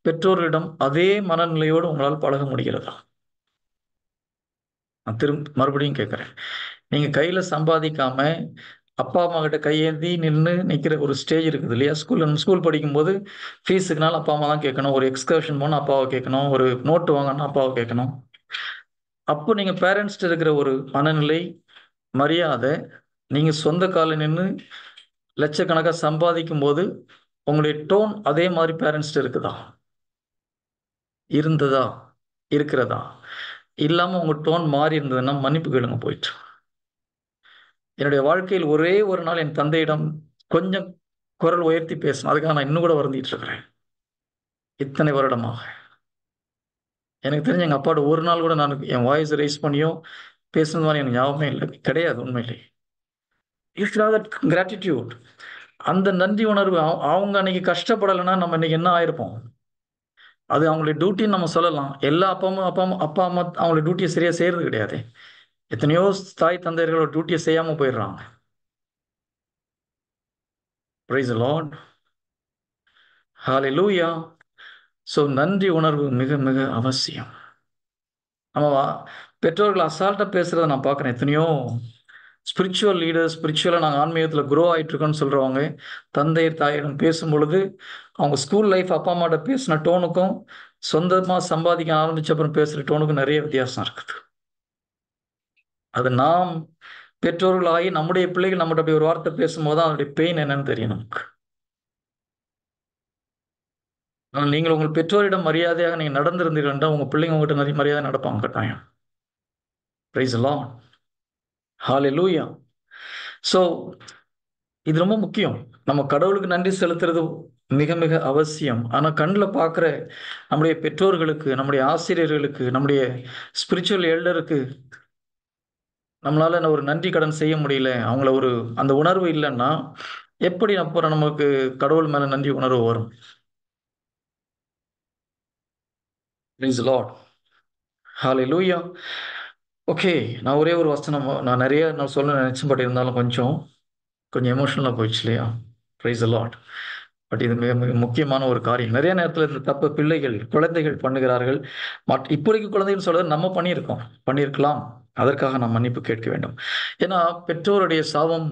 A: பெற்றோர்களிடம் அதே மனநிலையோடு உங்களால பழக முடிகிறதா? நான் மறுபடியும் கேட்கிறேன். நீங்க கையில சம்பாதிக்காம, அப்பா அம்மா கிட்ட கையேந்தி நிக்கிற ஒரு ஸ்டேஜ் இருக்குது இல்லையா? ஸ்கூல் படிக்கும்போது ஃபீஸுக்குனாலும் அப்பா அம்மா தான் கேட்கணும். ஒரு எக்ஸ்கர்ஷன் போனா அப்பாவ கேட்கணும். ஒரு நோட்டு வாங்கணும்னா அப்பாவ கேட்கணும். அப்போ நீங்க பேரண்ட்ஸ்ட்ட இருக்கிற ஒரு மனநிலை, மரியாதை, நீங்க சொந்த கால்ல நின்னு லட்சக்கணக்கா சம்பாதிக்கும்போது, உங்களுடைய டோன் அதே மாரி பேரண்ட்ஸ்ட்ட இருக்குதா? இருந்ததா? இருக்கிறதா? இல்லாம உங்க டோன் மாறி இருந்ததுன்னா மன்னிப்பு கேளுங்க போயிட்டு. என்னுடைய வாழ்க்கையில் ஒரே ஒரு நாள் என் தந்தையிடம் கொஞ்சம் குரல் உயர்த்தி பேசினேன். அதுக்காக நான் இன்னும் கூட வருந்திட்டு இருக்கிறேன். இத்தனை வருடமாக. எனக்கு தெரிஞ்சு எங்க அப்பாட்ட ஒரு நாள் கூட நான் என் வாய்ஸ் ரெய்ஸ் பண்ணியோ, பேசுனது மாரி எனக்கு ஞாபகமே இல்ல. கிடையாது உண்மையிலே. You should have that gratitude. அந்த நன்றி உணர்வு அவங்க அன்னைக்கு கஷ்டப்படலைன்னா நம்ம இன்னைக்கு என்ன ஆயிருப்போம்? அது அவங்களுடைய டியூட்டின்னு நம்ம சொல்லலாம். எல்லா அப்பா, அம்மா அவங்களுடைய டியூட்டிய சரியா செய்றது கிடையாதே. எத்தனையோ தாய் தந்தையர்கள் டியூட்டிய செய்யாம போயிடுறாங்க. Price the lord. Hallelujah. So நன்றி உணர்வு மிக மிக அவசியம். நம்ம பெற்றோர்கள் அசால்ட்டா பேசுறத நான் பார்க்குறேன். எத்தனையோ ஸ்பிரிச்சுவல் லீடர்ஸ், ஸ்பிரிச்சுவலா நாங்க ஆன்மீகத்துல குரோ ஆயிட்டு இருக்கோம்ன்னு சொல்றவங்க, தந்தை, தாயிடம் பேசும்பொழுது, அவங்க ஸ்கூல் லைஃப் அப்பா, அம்மாட்ட பேசின டோனுக்கும், சொந்தமா சம்பாதிக்க ஆரம்பிச்ச அப்புறம் பேசுற டோனுக்கும் நெறைய வித்தியாசம் இருக்குது. அது நாம் பெற்றோர்களாகி நம்முடைய பிள்ளைகள் நம்மட்ட அப்படி ஒரு வார்த்தை பேசும்போது தான் அதனுடைய பெயின் என்னன்னு தெரியும் நமக்கு. ஆனா நீங்கள் உங்கள் பெற்றோரிடம் மரியாதையாக நீங்க நடந்திருந்தீர்கள் என்றால், உங்க பிள்ளைங்க உங்ககிட்ட நிறைய மரியாதை நடப்பாங்க கட்டாயம். Price the lord. Hallelujah. So இது ரொம்ப முக்கியம். நம்ம கடவுளுக்கு நன்றி செலுத்துறது மிக மிக அவசியம். ஆனா கண்ல பார்க்குற நம்முடைய பெற்றோர்களுக்கு, நம்முடைய ஆசிரியர்களுக்கு, நம்முடைய ஸ்பிரிச்சுவல் எல்டருக்கு நம்மளால ஒரு நன்றி கடன் செய்ய முடியல. அவங்கள ஒரு அந்த உணர்வு இல்லன்னா, எப்படி அப்புறம் நமக்கு கடவுள் மேல நன்றி உணர்வு வரும்? Price the lord. Hallelujah. Okay. நான் ஒரே ஒரு வசனம் நான் நெறைய நான் சொல்ல நினைச்சேன். பட் இருந்தாலும் கொஞ்சம் எமோஷனலா போயிடுச்சு இல்லையா? Price the Lord. பட் இது மிக மிக முக்கியமான ஒரு காரியம். நிறைய நேரத்துல இந்த தப்பு குழந்தைகள் பண்ணுகிறார்கள். இப்போதைக்கு குழந்தைகள் சொல்றது நம்ம பண்ணியிருக்கோம். பண்ணியிருக்கலாம். அதற்காக நாம் மன்னிப்பு கேட்க வேண்டும். ஏன்னா பெற்றோருடைய சாபம்,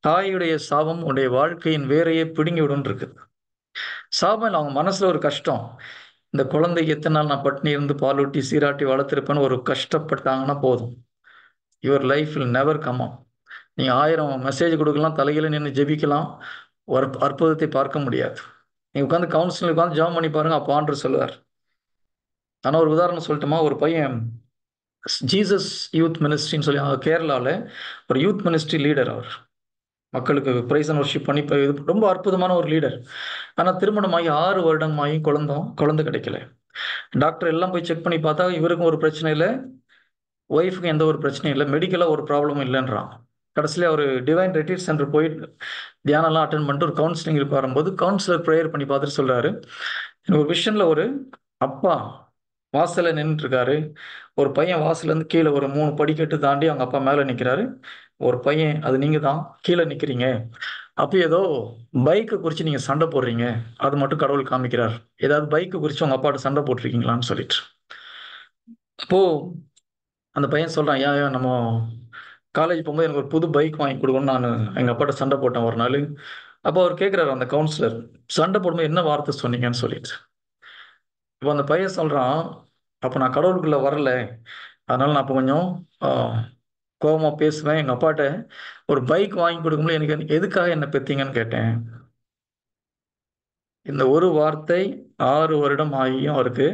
A: தாயுடைய சாபம் உன்னுடைய வாழ்க்கையின் வேரையே பிடுங்கி விடும்ன்னு இருக்குது. சாபம் இல்ல, அவங்க மனசுல ஒரு கஷ்டம். இந்த குழந்தைக்கு எத்தனை நாள் நான் பட்டினி இருந்து பாலூட்டி சீராட்டி வளர்த்திருப்பேன்னு ஒரு கஷ்டப்பட்டாங்கன்னா போதும். Your life will never come up. நீங்க 1000 மெசேஜ் கொடுக்கலாம், தலைகீழ நின்னு ஜெபிக்கலாம். ஒரு அற்புதத்தை பார்க்க முடியாது. நீங்க உட்கார்ந்து கவுன்சிலிங்ல உட்கார்ந்து ஜெபம் பண்ணி பாருங்க. அப்ப ஆண்டவர் சொல்லுவார். ஆனா ஒரு உதாரணம் சொல்லட்டுமா? ஒரு பையன் ஜீசஸ் யூத் மினிஸ்ட்ரின்னு சொல்லி கேரளால ஒரு யூத் மினிஸ்ட்ரி லீடர் அவர். மக்களுக்கு பிரைஸ் அண்ட் வொர்ஷிப் பண்ணி இது ரொம்ப அற்புதமான ஒரு லீடர். ஆனா திருமணமாகி 6 வருடமாகி குழந்தை கிடைக்கல. டாக்டர் எல்லாம் போய் செக் பண்ணி பார்த்தா இவருக்கும் ஒரு பிரச்சனை இல்ல, ஒய்ஃப்க்கு எந்த ஒரு பிரச்சனையும் இல்ல, மெடிக்கலா ஒரு ப்ராப்ளமும் இல்லைன்றான். கடைசியில ஒரு டிவைன் ரெட்ரீட் சென்டர் போய் தியானம்லாம் அட்டென்ட் பண்ணிட்டு ஒரு கவுன்சிலிங்க்கு வரும்போது கவுன்சிலர் ப்ரேயர் பண்ணி பார்த்துட்டு சொல்றாரு, எனக்கு ஒரு விஷன்ல ஒரு அப்பா வாசல்ல நின்னுட்டு இருக்காரு. ஒரு பையன் வாசல்ல இருந்து கீழே ஒரு 3 படிக்கட்டு தாண்டி அவங்க அப்பா மேல நிக்கிறாரு. ஒரு பையன், அது நீங்க தான் கீழே நிக்கிறீங்க. அப்ப ஏதோ பைக்க குறிச்சு நீங்க சண்டை போடுறீங்க. அது மட்டும் கடவுள் காமிக்கிறார். ஏதாவது பைக்க குறிச்சு உங்க அப்பாட்ட சண்டை போட்டிருக்கீங்களான்னு சொல்லிட்டு. அப்போ அந்த பையன் சொல்றான், ஏன் ஏன் நம்ம காலேஜ் போகும்போது எனக்கு ஒரு புது பைக் வாங்கி கொடுக்கணும்னு நான் எங்க அப்பாட்ட சண்டை போட்டேன் ஒரு நாள். அப்போ அவர் கேட்கிறாரு அந்த கவுன்சிலர், சண்டை போடும்போது என்ன வார்த்தை சொன்னீங்கன்னு சொல்லிட்டு. இப்போ அந்த பையன் சொல்றான், அப்ப நான் கடவுளுக்குள்ள வரல. அதனால நான் அப்ப கொஞ்சம் ஆ, கோவமா பேசுவேன். எங்க அப்பாட்ட ஒரு பைக் வாங்கி கொடுக்கும்போது எனக்கு எதுக்காக என்ன பெத்தீங்கன்னு கேட்டேன். இந்த ஒரு வார்த்தை 6 வருடம் ஆகியும் அவருக்கு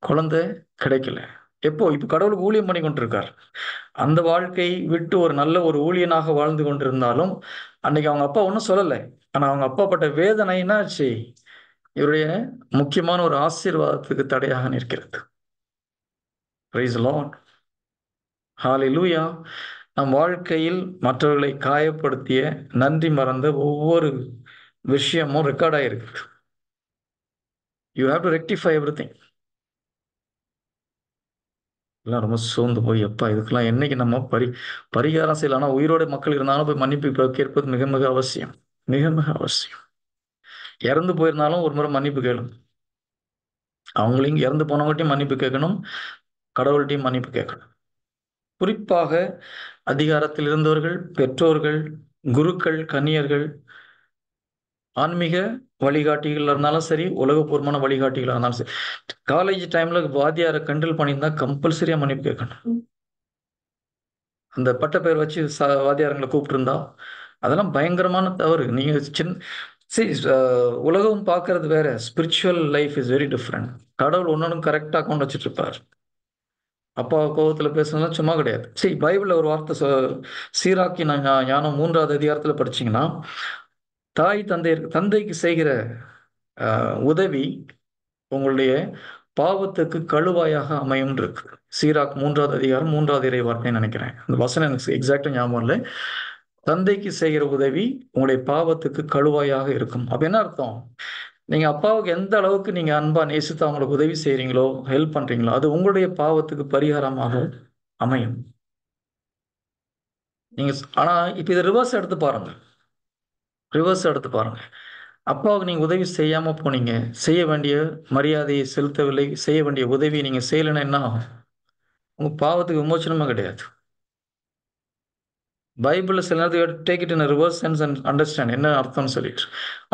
A: குழந்தை கிடைக்கல. எப்போ? இப்ப கடவுளுக்கு ஊழியம் பண்ணி கொண்டிருக்கார். அந்த வாழ்க்கை விட்டு ஒரு நல்ல ஒரு ஊழியனாக வாழ்ந்து கொண்டிருந்தாலும், அன்னைக்கு அவங்க அப்பா ஒண்ணும் சொல்லல. ஆனா அவங்க அப்பா பட்ட வேதனை என்னாச்சு? இவருடைய முக்கியமான ஒரு ஆசீர்வாதத்துக்கு தடையாக நிற்கிறது. Praise the lord. ஹalleluya. நம் வாழ்க்கையில் மற்றவர்களை காயப்படுத்திய, நன்றி மறந்த ஒவ்வொரு விஷயமும் ரெக்கார்ட் ஆயிருக்கு. You have to rectify everything. எல்லாம் ரொம்ப சோர்ந்து போய், எப்பா இதுக்கெல்லாம் என்னைக்கு நம்ம பரிகாரம் செய்யலாம்? ஆனா உயிரோட மக்கள் இருந்தாலும் போய் மன்னிப்பு கேட்பது மிக மிக அவசியம். மிக மிக அவசியம். இறந்து போயிருந்தாலும் ஒரு முறை மன்னிப்பு கேளுங்க. அவங்களையும் இறந்து போனவங்ககிட்டயும் மன்னிப்பு கேட்கணும். கடவுள்கிட்டயும் மன்னிப்பு கேட்கணும். குறிப்பாக அதிகாரத்தில் இருந்தவர்கள், பெற்றோர்கள், குருக்கள், கன்னியர்கள், ஆன்மீக வழிகாட்டிகள் இருந்தாலும் சரி, உலகபூர்வமான வழிகாட்டிகளா இருந்தாலும் சரி, காலேஜ் டைம்ல வாத்தியாரை கிண்டல் பண்ணியிருந்தா கம்பல்சரியா மன்னிப்பு கேட்கணும். அந்த பட்டப்பெயர் வச்சு வாத்தியாரங்களை கூப்பிட்டுருந்தா அதெல்லாம் பயங்கரமான தவறு. நீங்க see, உலகம் பார்க்கறது வேற. Spiritual life is very different. கடவுள் ஒன்னொன்னு கரெக்டா அக்கௌண்ட் வச்சுட்டு இருப்பார். அப்பா கோவத்துல பேசுனதுலாம் சும்மா கிடையாது. சரி, பைபிள்ல ஒரு வார்த்தை சீராக்கி ஞானம் 3வது அதிகாரத்துல படிச்சீங்கன்னா, தாய் தந்தைக்கு செய்கிற உதவி உங்களுடைய பாவத்துக்கு கழுவாயாக அமையும் இருக்கு. சீராக் 3வது அதிகாரம் 3வது இறை வார்த்தைன்னு நினைக்கிறேன். அந்த வசனம் எனக்கு எக்ஸாக்டா ஞாபகம் இல்லை. தந்தைக்கு செய்கிற உதவி உங்களுடைய பாவத்துக்கு கழுவாயாக இருக்கும். அப்ப என்ன அர்த்தம்? நீங்க அப்பாவுக்கு எந்த அளவுக்கு நீங்க அன்பா நேசித்து அவங்களுக்கு உதவி செய்றீங்களோ, ஹெல்ப் பண்றீங்களோ, அது உங்களுடைய பாவத்துக்கு பரிகாரமாக அமையும். நீங்க ஆனா இப்ப இதை ரிவர்ஸ் எடுத்து பாருங்க. ரிவர்ஸ் எடுத்து பாருங்க. அப்பாவுக்கு நீங்க உதவி செய்யாம போனீங்க. செய்ய வேண்டிய மரியாதையை செலுத்தவில்லை. செய்ய வேண்டிய உதவியை நீங்க செய்யலைன்னா என்ன ஆகும்? உங்க பாவத்துக்கு விமோச்சனமே கிடையாது. பைபிள்ல சில நேரத்துக்கு take it in reverse sense and understand என்ன அர்த்தம்னு சொல்லிட்டு.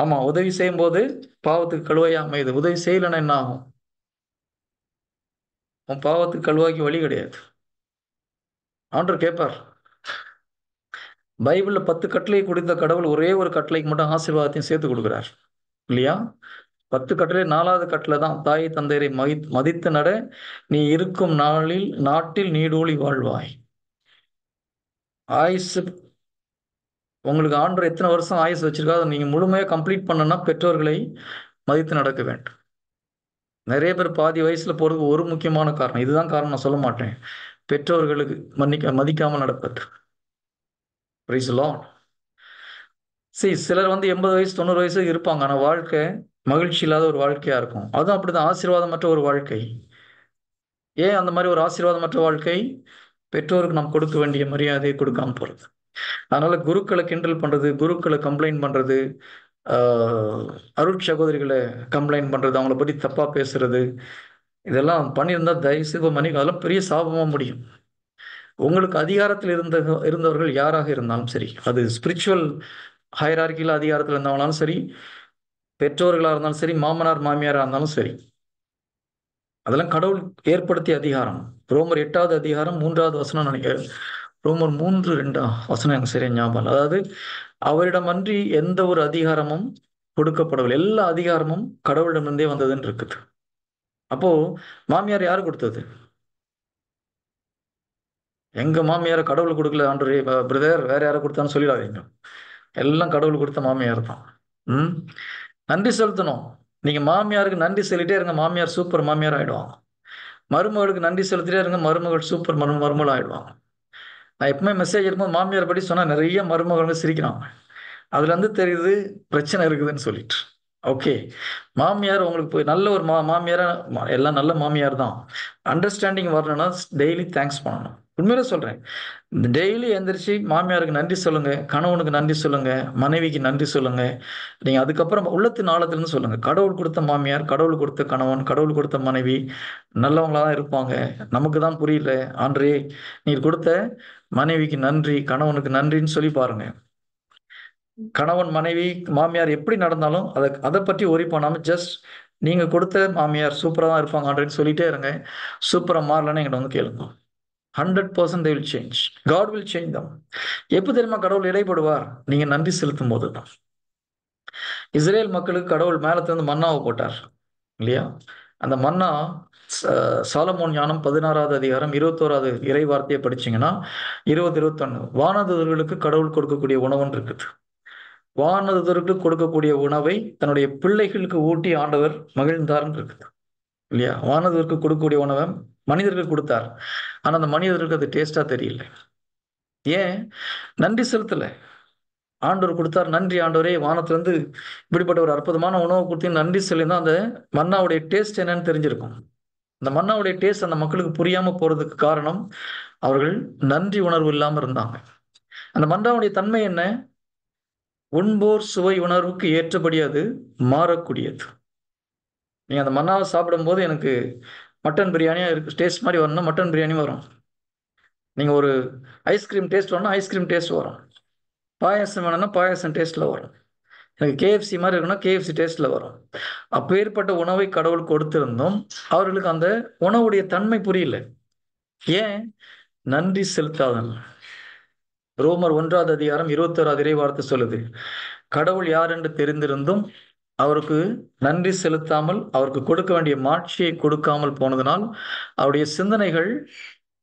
A: ஆமா, உதவி செய்யும் போது பாவத்துக்கு கழுவாயா அமையுது. உதவி செய்யலைன்னா என்ன ஆகும்? உன் பாவத்துக்கு கழுவாக்கி வழி கிடையாது. ஆண்டவர் கேட்பார். பைபிள்ல 10 கட்டளை கொடுத்த கடவுள் ஒரே ஒரு கட்டளைக்கு மட்டும் ஆசீர்வாதத்தையும் சேர்த்து கொடுக்கிறார் இல்லையா? 10 கட்டளை 4வது கட்டளை தான், தாய் தந்தையரை மதித்து நட, நீ இருக்கும் நாட்டில் நீடூழி வாழ்வாய். ஆயுசு உங்களுக்கு ஆண்டவர் எத்தனை வருஷம் ஆயுசு வச்சிருக்கா, அதை நீங்க முழுமையா கம்ப்ளீட் பண்ணணும்னா பெற்றோர்களை மதித்து நடக்க வேண்டும். நிறைய பேர் பாதி வயசுல போறதுக்கு ஒரு முக்கியமான காரணம் இதுதான். காரணம் நான் சொல்ல மாட்டேன். பெற்றோர்களுக்கு மதிக்காமல் நடப்பது. Price the Lord. சிலர் 80 வயசு 90 வயசு இருப்பாங்க. ஆனா வாழ்க்கை மகிழ்ச்சி இல்லாத ஒரு வாழ்க்கையா இருக்கும். அதுவும் அப்படிதான் ஆசீர்வாதமற்ற ஒரு வாழ்க்கை. ஏன் அந்த மாதிரி ஒரு ஆசீர்வாதமற்ற வாழ்க்கை? பெற்றோருக்கு நாம் கொடுக்க வேண்டிய மரியாதையை கொடுக்காம போறது. அதனால குருக்களை கிண்டல் பண்றது, குருக்களை கம்ப்ளைண்ட் பண்றது, ஆஹ் அருட்சகோதரிகளை கம்ப்ளைண்ட் பண்றது, அவங்கள பத்தி தப்பா பேசுறது, இதெல்லாம் பண்ணியிருந்தா தயவு செய்து மன்னிக்க. அதெல்லாம் பெரிய சாபமா முடியும். உங்களுக்கு அதிகாரத்தில் இருந்தவர்கள் யாராக இருந்தாலும் சரி, அது ஸ்பிரிச்சுவல் ஹைரார்கியில் அதிகாரத்தில் இருந்தவங்களாலும் சரி, பெற்றோர்களாக இருந்தாலும் சரி, மாமனார் மாமியாராக இருந்தாலும் சரி, அதெல்லாம் கடவுள் ஏற்படுத்திய அதிகாரம். ரோமர் 8வது அதிகாரம் 3வது வசனம் நினைக்கிறேன். ரோமர் 3:2 வசனம் எனக்கு சரியா ஞாபகம் இல்லை. அதாவது அவரிடமன்றி எந்த ஒரு அதிகாரமும் கொடுக்கப்படவில்லை. எல்லா அதிகாரமும் கடவுளிடமிருந்தே வந்ததுன்னு இருக்குது. அப்போ மாமியார் யாரு கொடுத்தது? எங்க மாமியார கடவுள் கொடுக்கல ஆண்டவரே பிரதர், வேற யாரை கொடுத்தான்னு சொல்லிடாதீங்க. எல்லாம் கடவுள் கொடுத்த மாமியார் தான். ம் நன்றி செலுத்தணும். நீங்க மாமியாருக்கு நன்றி சொல்லிட்டே இருங்க, மாமியார் சூப்பர் மாமியார் ஆயிடுவாங்க. மருமகளுக்கு நன்றி செலுத்திட்டே இருங்க, மருமகள் சூப்பர் மருமகள் ஆயிடுவாங்க. நான் எப்பவுமே மெசேஜ் இருக்கும்போது மாமியார் படி சொன்னா நிறைய மருமகள் சிரிக்கிறாங்க. அதுல இருந்து தெரியுது பிரச்சனை இருக்குதுன்னு சொல்லிட்டு. ஓகே, மாமியார் உங்களுக்கு போய் நல்ல ஒரு மாமியாரா, எல்லாம் நல்ல மாமியார் தான். அண்டர்ஸ்டாண்டிங் வரணும்னா டெய்லி தேங்க்ஸ் பண்ணணும். உண்மையிலே சொல்றேன். டெய்லி எந்திரிச்சு மாமியாருக்கு நன்றி சொல்லுங்க, கணவனுக்கு நன்றி சொல்லுங்க, மனைவிக்கு நன்றி சொல்லுங்க. நீங்க அதுக்கப்புறம் உள்ளத்தின் ஆழத்திலிருந்து சொல்லுங்க, கடவுள் கொடுத்த மாமியார், கடவுள் கொடுத்த கணவன், கடவுள் கொடுத்த மனைவி நல்லவங்களா தான் இருப்பாங்க. நமக்கு தான் புரியல. ஆண்டரே, நீர் கொடுத்த மனைவிக்கு நன்றி, கணவனுக்கு நன்றின்னு சொல்லி பாருங்க. கணவன் மனைவி மாமியார் எப்படி நடந்தாலும் அதை பற்றி ஒரி பண்ணாம ஜஸ்ட் நீங்க கொடுத்த மாமியார் சூப்பரா தான் இருப்பாங்க ஆண்டரேன்னு சொல்லிட்டே இருங்க. சூப்பரா மாறலன்னு என்கிட்ட வந்து கேளுங்க. 100% they will change. God will change them. எப்ப தெரியுமா கடவுள் இடைப்படுவார்? நீங்க நன்றி செலுத்தும் போது தான். இஸ்ரேல் மக்களுக்கு கடவுள் மேலத்துல இருந்து மன்னாவை போட்டார் இல்லையா? அந்த மன்னா சாலமோன் ஞானம் 16வது அதிகாரம் 21வது இறை வார்த்தையை படிச்சீங்கன்னா 20-21 வானதூதர்களுக்கு கடவுள் கொடுக்கக்கூடிய உணவுன்னு இருக்குது. வானதூதர்களுக்கு கொடுக்கக்கூடிய உணவை தன்னுடைய பிள்ளைகளுக்கு ஊட்டி ஆண்டவர் மகிழ்ந்தார்ன்னு இருக்குது இல்லையா? வானதூதருக்கு கொடுக்கக்கூடிய உணவை மனிதர்களுக்கு கொடுத்தார். ஆனா அந்த மனிதர்களுக்கு அது டேஸ்டா தெரியல. ஏன்? நன்றி செலுத்தல. ஆண்டவர் கொடுத்தார், நன்றி ஆண்டவரே, வானத்துல இருந்து இப்படிப்பட்ட ஒரு அற்புதமான உணவு கொடுத்து நன்றி சொல்லியிருந்தா அந்த மன்னாவுடைய டேஸ்ட் என்னன்னு தெரிஞ்சிருக்கும். அந்த மன்னாவுடைய டேஸ்ட் அந்த மக்களுக்கு புரியாம போறதுக்கு காரணம் அவர்கள் நன்றி உணர்வு இல்லாம இருந்தாங்க. அந்த மன்னாவுடைய தன்மை என்ன? உண்போர் சுவை உணர்வுக்கு ஏற்றபடி அது மாறக்கூடியது. நீங்க அந்த மன்னாவை சாப்பிடும் போது எனக்கு மட்டன் பிரியாணியா இருக்கு டேஸ்ட் மாதிரி வரணும்னா மட்டன் பிரியாணி வரும். நீங்க ஒரு ஐஸ்கிரீம் டேஸ்ட் வரணும், ஐஸ்கிரீம் டேஸ்ட் வரும். பாயாசம் வேணும்னா பாயாசம் டேஸ்ட்டில் வரும். எனக்கு கேஎஃப்சி மாதிரி இருக்குன்னா கேஎஃப்சி டேஸ்ட்டில் வரும். அப்பேற்பட்ட உணவை கடவுள் கொடுத்திருந்தும் அவர்களுக்கு அந்த உணவுடைய தன்மை புரியல. ஏன்? நன்றி செலுத்தாதல். ரோமர் 1 அதிகாரம் 21 இறைவார்த்தை சொல்லுது, கடவுள் யார் என்று தெரிந்திருந்தும் அவருக்கு நன்றி செலுத்தாமல் அவருக்கு கொடுக்க வேண்டிய மாட்சியை கொடுக்காமல் போனதனால் அவருடைய சிந்தனைகள்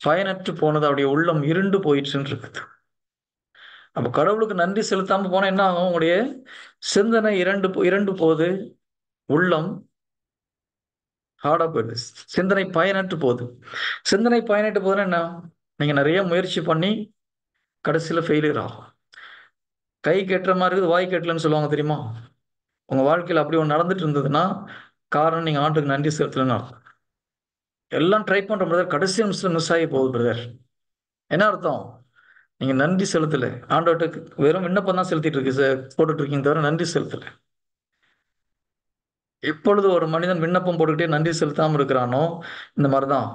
A: பயனற்று போனது, அவருடைய உள்ளம் இருண்டு போயிற்றுன்னு இருக்குது. அப்ப கடவுளுக்கு நன்றி செலுத்தாம போனா என்ன ஆகும்? உங்களுடைய சிந்தனை இரண்டு போகுது, உள்ளம் ஹார்டா போயிடுது, சிந்தனை பயனற்று போகுது. சிந்தனை பயனற்று போகுதுன்னா என்ன? நீங்க நிறைய முயற்சி பண்ணி கடைசியில ஃபெயிலியர் ஆகும். கை கெட்டுற மாதிரி இருக்குது, வாய் கெட்டலன்னு சொல்லுவாங்க தெரியுமா? உங்க வாழ்க்கையில் அப்படி ஒன்று நடந்துட்டு இருந்ததுன்னா காரணம் நீங்க ஆண்டுக்கு நன்றி செலுத்தலன்னு அர்த்தம். எல்லாம் ட்ரை பண்ற பிரதர், கடைசி நிமிஷத்துல மிஸ் ஆகி போகுது பிரதர். என்ன அர்த்தம்? நீங்க நன்றி செலுத்தல. ஆண்டவர்கிட்ட வெறும் விண்ணப்பம் தான் செலுத்திட்டு இருக்கு போட்டுட்டு இருக்கீங்க தவிர நன்றி செலுத்தல. எப்பொழுது ஒரு மனிதன் விண்ணப்பம் போட்டுக்கிட்டே நன்றி செலுத்தாம இருக்கிறானோ, இந்த மாதிரிதான்.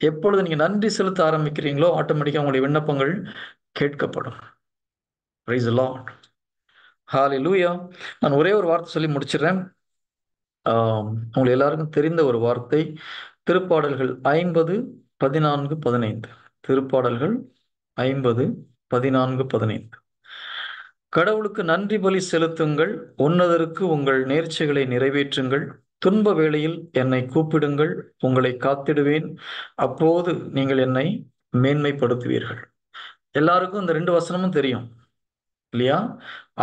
A: எப்பொழுது நீங்க நன்றி செலுத்த ஆரம்பிக்கிறீங்களோ ஆட்டோமேட்டிக்கா உங்களுடைய விண்ணப்பங்கள் கேட்கப்படும். Praise the lord. ஹalleluya. நான் ஒரே ஒரு வார்த்தை சொல்லி முடிச்சிடுறேன். உங்களுக்கு எல்லாருக்கும் தெரிந்த ஒரு வார்த்தை, திருப்பாடல்கள் 50:14-15. திருப்பாடல்கள் 50:14-15. கடவுளுக்கு நன்றி பலி செலுத்துங்கள், உன்னதருக்கு உங்கள் நேர்ச்சைகளை நிறைவேற்றுங்கள், துன்ப வேளையில் என்னை கூப்பிடுங்கள், உங்களை காத்திடுவேன், அப்போது நீங்கள் என்னை மேன்மைப்படுத்துவீர்கள். எல்லாருக்கும் இந்த 2 வசனமும் தெரியும் இல்லையா?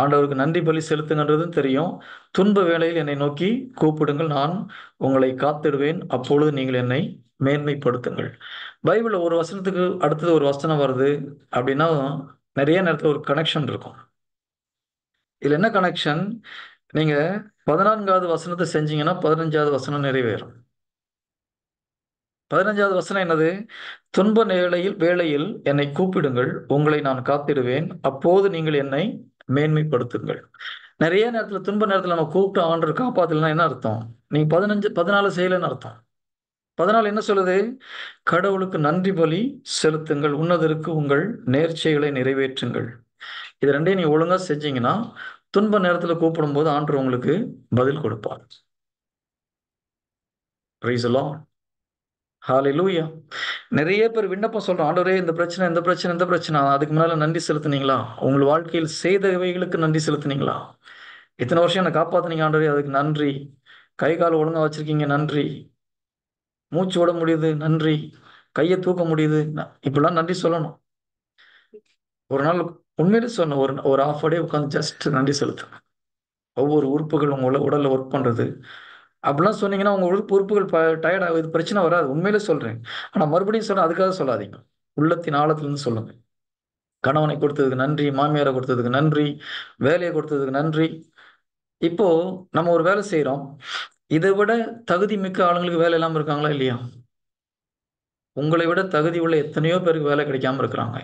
A: ஆண்டவருக்கு நன்றி பலி செலுத்துங்கன்றதும் தெரியும். துன்ப வேளையில் என்னை நோக்கி கூப்பிடுங்கள், நான் உங்களை காத்திடுவேன், அப்பொழுது நீங்கள் என்னை மேன்மைப்படுத்துங்கள். பைபிள்ல ஒரு வசனத்துக்கு அடுத்தது ஒரு வசனம் வருது அப்படின்னா நிறைய நேரத்தில் ஒரு கனெக்ஷன் இருக்கும். இதுல என்ன கனெக்ஷன்? நீங்க 14வது வசனத்தை செஞ்சீங்கன்னா 15வது வசனம் நிறைவேறும். 15வது வசனம் என்னது? துன்ப வேளையில் என்னை கூப்பிடுங்கள், உங்களை நான் காத்திடுவேன், அப்போது நீங்கள் என்னை மேன்மைப்படுத்துங்கள். நிறைய நேரத்துல துன்ப நேரத்துல நம்ம கூப்பிட்டு ஆண்டவர் காப்பாத்தலன்னா என்ன அர்த்தம்? நீங்க 14 செய்யலைன்னு அர்த்தம். 14 என்ன சொல்லுது? கடவுளுக்கு நன்றி பலி செலுத்துங்கள், உன்னதருக்கு உங்கள் நேர்ச்சைகளை நிறைவேற்றுங்கள். இது ரெண்டையும் நீங்க ஒழுங்கா செஞ்சீங்கன்னா துன்ப நேரத்துல கூப்பிடும்போது ஆண்டவர் உங்களுக்கு பதில் கொடுப்பார். Praise the lord. ஹalleluya. நிறைய பேர் விண்ணப்பம் சொல்றோம், ஆண்டவரே இந்த பிரச்சனை இந்த பிரச்சனை இந்த பிரச்சனை. அதுக்கு முன்னால நன்றி செலுத்துனீங்களா? உங்கள் வாழ்க்கையில் செய்தவைகளுக்கு நன்றி செலுத்துனீங்களா? இத்தனை வருஷம் என்னை காப்பாத்துனீங்க ஆண்டவரே, அதுக்கு நன்றி. கை கால் ஒழுங்கா வச்சிருக்கீங்க, நன்றி. மூச்சு விட முடியுது, நன்றி. கையை தூக்க முடியுது, இப்படிலாம் நன்றி சொல்லணும். ஒரு நாள் உண்மையிலே சொன்ன ஒரு half a day உட்காந்து ஜஸ்ட் நன்றி செலுத்துங்க. ஒவ்வொரு உறுப்புகள் உங்க உடல்ல ஒர்க் பண்றது அப்படிலாம் சொன்னீங்கன்னா உங்க உறுப்புகள் டயர்ட் ஆகுது, பிரச்சனை வராது. உண்மையிலே சொல்றேன். ஆனா மறுபடியும் சொல்றேன், அதுக்காக சொல்லாதீங்க. உள்ளத்தின் ஆழத்திலிருந்து சொல்லுங்க. கணவனை கொடுத்ததுக்கு நன்றி, மாமியாரை கொடுத்ததுக்கு நன்றி, வேலையை கொடுத்ததுக்கு நன்றி. இப்போ நம்ம ஒரு வேலை செய்யறோம், இதை விட தகுதி மிக்க ஆளுங்களுக்கு வேலை இல்லாம இருக்காங்களா இல்லையா? உங்களை விட தகுதி உள்ள எத்தனையோ பேருக்கு வேலை கிடைக்காம இருக்கிறாங்க.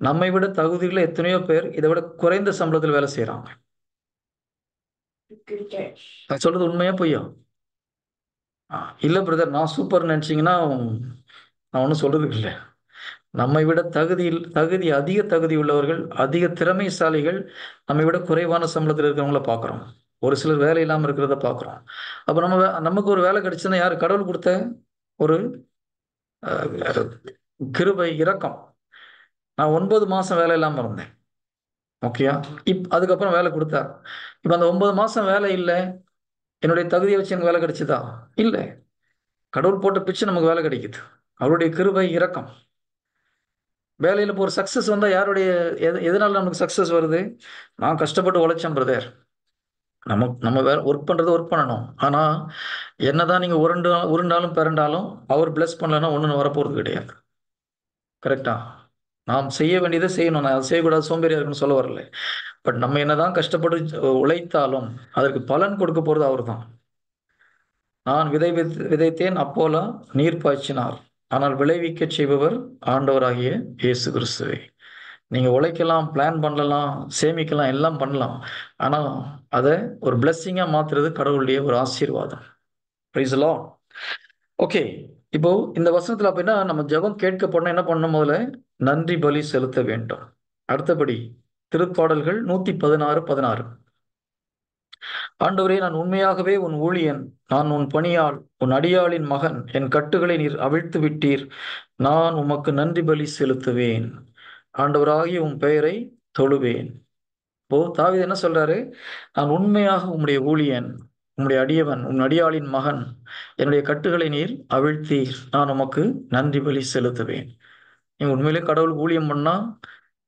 A: நம்மை விட தகுதியுள்ள எத்தனையோ பேர் இதை விட குறைந்த சம்பளத்தில் வேலை செய்யறாங்க. நான் சொல்றது உண்மையா பொய்யா? இல்ல பிரதர், நான் சூப்பர் நினைச்சீங்கன்னா நான் ஒன்றும் சொல்றதுக்கு இல்லை. நம்மை விட அதிக தகுதி உள்ளவர்கள், அதிக திறமைசாலிகள் நம்மை விட குறைவான சம்பளத்தில் இருக்கிறவங்கள பார்க்குறோம். ஒரு சிலர் வேலை இல்லாமல் இருக்கிறத பார்க்குறோம். அப்போ நமக்கு ஒரு வேலை கிடைச்சதுன்னா யார்? கடவுள் கொடுத்த ஒரு கிருபை, இரக்கம். நான் 9 மாசம் வேலை இல்லாமல் இருந்தேன். ஓகேயா? அதுக்கப்புறம் வேலை கொடுத்தார். இப்போ அந்த 9 மாசம் வேலை இல்லை, என்னுடைய தகுதியை வச்சு எனக்கு வேலை கிடைச்சதா? இல்லை. கடவுள் போட்ட பிச்சை நமக்கு வேலை கிடைக்குது. அவருடைய கிருபை, இரக்கம். வேலையில் இப்போ ஒரு சக்ஸஸ் வந்தால் யாருடைய எதனால நமக்கு சக்ஸஸ் வருது? நான் கஷ்டப்பட்டு உழைச்சேன் பிரதர். நம்ம வேலை ஒர்க் பண்ணணும். ஆனால் என்னதான் நீங்கள் உருண்டாலும் பிறண்டாலும் அவர் பிளஸ் பண்ணலன்னா ஒன்றும் வரப்போகிறது கிடையாது. கரெக்டா? நாம் செய்ய வேண்டியதை செய்யணும். நான் அதை செய்யக்கூடாது, சோம்பேறியா இருக்குன்னு சொல்ல வரல. பட் நம்ம என்னதான் கஷ்டப்பட்டு உழைத்தாலும் அதற்கு பலன் கொடுக்க போகிறது அவர் தான். நான் விதைத்தேன், அப்போலா நீர் பாய்ச்சினார், ஆனால் விளைவிக்க செய்பவர் ஆண்டவராகிய இயேசு கிறிஸ்துவே. நீங்க உழைக்கலாம், பிளான் பண்ணலாம், சேமிக்கலாம், எல்லாம் பண்ணலாம். ஆனா அதை ஒரு பிளெஸ்ஸிங்கா மாத்துறது கடவுளுடைய ஒரு ஆசீர்வாதம். Price the Lord. ஓகே. இப்போ இந்த வசனத்துல அப்படின்னா நம்ம ஜெபம் கேட்கப்படணும், என்ன பண்ணணும்? முதல்ல நன்றி பலி செலுத்த வேண்டும். அடுத்தபடி திருப்பாடல்கள் 116:16. ஆண்டவரே, நான் உண்மையாகவே உன் ஊழியன், நான் உன் பணியாள், உன் அடியாளின் மகன். என் கட்டுகளை நீர் அவிழ்த்து விட்டீர், நான் உமக்கு நன்றி பலி செலுத்துவேன். ஆண்டவராகிய உன் பெயரை தொழுவேன். இப்போ தாவீது என்ன சொல்றாரு? நான் உண்மையாக உம்முடைய ஊழியன், உம்முடைய அடியவன், உன் அடியாளின் மகன். என்னுடைய கட்டுகளை நீர் அவிழ்த்தீர், நான் உமக்கு நன்றி பலி செலுத்துவேன். நீ உண்மையிலே கடவுளுக்கு ஊழியம் பண்ணா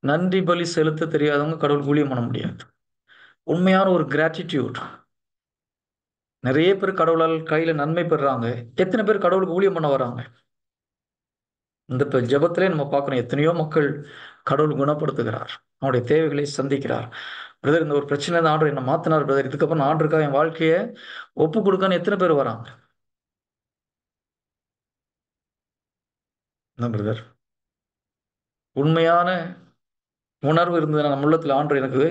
A: நன்றி பலி செலுத்த தெரியாதவங்க கடவுளுக்கு ஊழியம் பண்ண முடியாது. உண்மையான ஒரு கிராட்டிடியூட். நிறைய பேர் கடவுளால் கையில நன்மை பெறுறாங்க. எத்தனை பேர் கடவுளுக்கு ஊழியம் பண்ண வராங்க? இந்த ஜெபத்திலே நம்ம பார்க்கணும், எத்தனையோ மக்கள் கடவுள் குணப்படுத்துகிறார், அவனுடைய தேவைகளை சந்திக்கிறார். பிரதர், இந்த ஒரு பிரச்சனை தான் ஆண்டவர் என்ன மாத்தினார் பிரதர், இதுக்கப்புறம் நான் ஆண்டருக்காக என் வாழ்க்கையை ஒப்பு கொடுக்கன்னு எத்தனை பேர் வராங்க? என்ன பிரதர், உண்மையான உணர்வு இருந்தது நம்ம உள்ளத்துல, ஆண்டவர் எனக்கு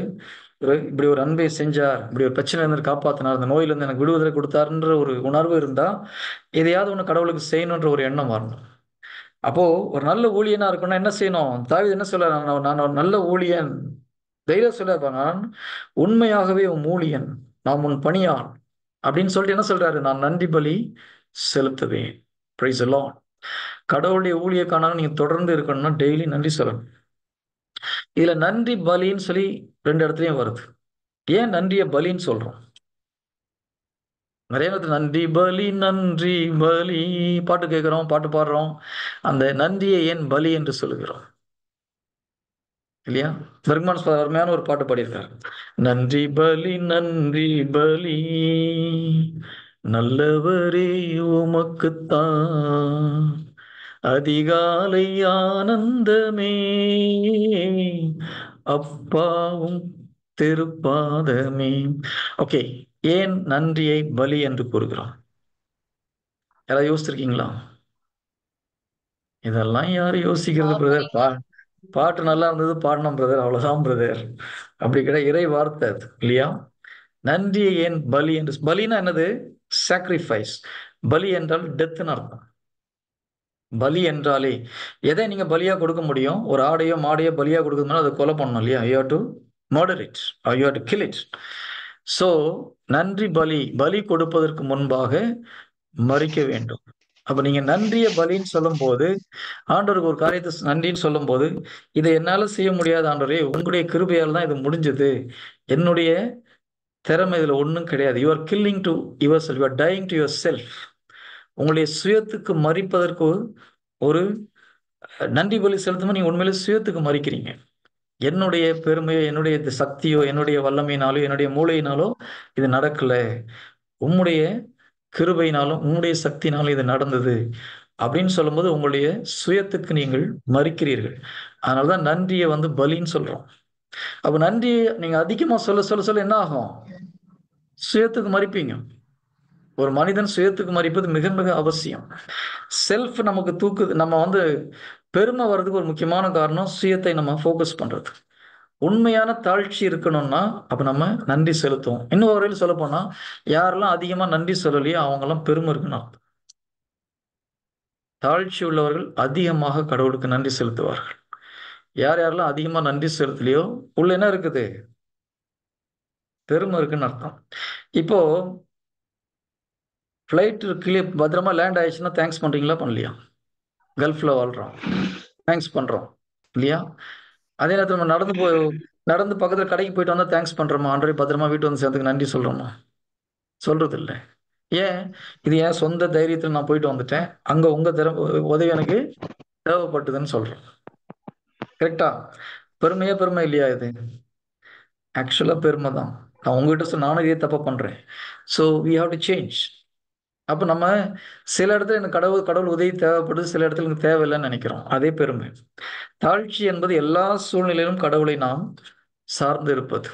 A: இப்படி ஒரு அன்பை செஞ்சார், இப்படி ஒரு பிரச்சனை இருந்து காப்பாத்தினார், அந்த நோயிலிருந்து எனக்கு விடுதலை கொடுத்தாருன்ற ஒரு உணர்வு இருந்தா எதையாவது ஒண்ணு கடவுளுக்கு செய்யணுன்ற ஒரு எண்ணம் வரணும். அப்போ ஒரு நல்ல ஊழியனா இருக்கணும்னா என்ன செய்யணும்? தாவீது என்ன சொல்ல, நான் ஒரு நல்ல ஊழியன். தைரியம் சொல்ல, நான் உண்மையாகவே உன் ஊழியன், நான் உன் பணியாள் அப்படின்னு சொல்லிட்டு என்ன சொல்றாரு? நான் நன்றி பலி செலுத்துவேன். Price the Lord. கடவுளுடைய ஊழியக்காரனாக நீங்க தொடர்ந்து இருக்கணும்னா டெய்லி நன்றி சொல்லணும். இதுல நன்றி பலின்னு சொல்லி ரெண்டு இடத்துலயும் வருது. ஏன் நன்றிய பலின்னு சொல்றோம்? நிறைய இடத்துல நன்றி பலி, நன்றி பலி பாட்டு கேட்கிறோம், பாட்டு பாடுறோம். அந்த நன்றியை ஏன் பலி என்று சொல்லுகிறோம்? இல்லையா? பெர்க்மான் அருமையான ஒரு பாட்டு பாடியிருக்காரு. நன்றி பலி, நன்றி பலி, நல்லவரே உமக்குத்தான் அதிகாலை ஆனந்தமே, அப்பாவும் திருப்பாதமே. ஓகே, ஏன் நன்றியை பலி என்று கூறுகிறோம்? யாராவது யோசிச்சிருக்கீங்களா? இதெல்லாம் யாரும் யோசிக்கிறது பிரதர்? பாட்டு நல்லா இருந்தது, பாடினோம் பிரதர், அவ்வளவுதான் பிரதர். அப்படி கிடையாது, இறை வார்த்தை அது, இல்லையா? நன்றியை ஏன் பலி என்று, பலினா என்னது? சாக்ரிஃபைஸ். பலி என்றால் டெத்னு அர்த்தம். பலி என்றாலே எதை நீங்க பலியா கொடுக்க முடியும்? ஒரு ஆடையோ மாடையோ பலியா கொடுக்கணும்னா அதை கொலை பண்ணணும், இல்லையா? You have to murder it or you have to kill it. So நன்றி பலி, பலி கொடுப்பதற்கு முன்பாக மறிக்க வேண்டும். அப்ப நீங்க நன்றிய பலின்னு சொல்லும் போது, ஆண்டவருக்கு ஒரு காரியத்தை நன்றின்னு சொல்லும் போது, இதை என்னால செய்ய முடியாத ஆண்டவரே, உங்களுடைய கிருபையால் தான் இது முடிஞ்சது, என்னுடைய திறமை இதுல ஒண்ணும் கிடையாது. You are killing to your self, you are dyeing to your self. உங்களுடைய சுயத்துக்கு மறிப்பதற்கு ஒரு நன்றி பலி செலுத்தும். நீங்க உண்மையிலே சுயத்துக்கு மறிக்கிறீங்க. என்னுடைய பெருமையோ, என்னுடைய சக்தியோ, என்னுடைய வல்லமையினாலோ, என்னுடைய மூளையினாலோ இது நடக்கல, உம்முடைய கிருபையினாலும் உம்முடைய சக்தினாலும் இது நடந்தது அப்படின்னு சொல்லும்போது உங்களுடைய சுயத்துக்கு நீங்கள் மறிக்கிறீர்கள். அதனாலதான் நன்றியை பலின்னு சொல்றோம். அப்ப நன்றியை நீங்க அதிகமா சொல்ல சொல்ல சொல்ல என்ன ஆகும்? சுயத்துக்கு மறிப்பீங்க. ஒரு மனிதன் சுயத்துக்கு மறிப்பது மிக மிக அவசியம். செல்ஃப் நமக்கு தூக்குது. நம்ம பெருமை வர்றதுக்கு ஒரு முக்கியமான காரணம் சுயத்தை நம்ம ஃபோக்கஸ் பண்றது. உண்மையான தாழ்ச்சி இருக்கணும்னா அப்ப நம்ம நன்றி செலுத்துவோம். இன்னும் வரையில் சொல்ல போனா, யாரெல்லாம் அதிகமா நன்றி சொல்லலையோ அவங்கெல்லாம் பெருமை இருக்குன்னு அர்த்தம். தாழ்ச்சி உள்ளவர்கள் அதிகமாக கடவுளுக்கு நன்றி செலுத்துவார்கள். யார் யாரெல்லாம் அதிகமா நன்றி செலுத்தலையோ உள்ள என்ன இருக்குது? பெருமை இருக்குன்னு அர்த்தம். இப்போ ஃப்ளைட் கீழே பத்திரமா லேண்ட் ஆயிடுச்சுன்னா தேங்க்ஸ் பண்றீங்களா பண்ணலையா? கல்ஃப்ல வாழ்றோம், தேங்க்ஸ் பண்றோம், இல்லையா? அதே நேரத்தில் நம்ம நடந்து பக்கத்துல கடைக்கு போயிட்டு வந்தா தேங்க்ஸ் பண்றோமா? ஆண்டவரே பத்திரமா வீட்டு வந்து சேர்ந்துக்கு நன்றி சொல்றோமா? சொல்றது இல்லை. ஏன்? இது என் சொந்த தைரியத்தில் நான் போயிட்டு வந்துட்டேன், அங்க உங்க உதவி எனக்கு தேவைப்பட்டதுன்னு சொல்றோம். கரெக்டா? பெருமையா பெருமை இல்லையா இது? ஆக்சுவலா பெருமை தான். நான் உங்ககிட்ட சொன்ன நானும் இதே தப்பா பண்றேன். So we have to change. அப்ப நம்ம சில இடத்துல எனக்கு கடவுள் கடவுள் உதவி தேவைப்படுது, சில இடத்துல எனக்கு தேவையில்லைன்னு நினைக்கிறோம். அதே பெருமை. தாழ்ச்சி என்பது எல்லா சூழ்நிலையிலும் கடவுளை நாம் சார்ந்து இருப்பது.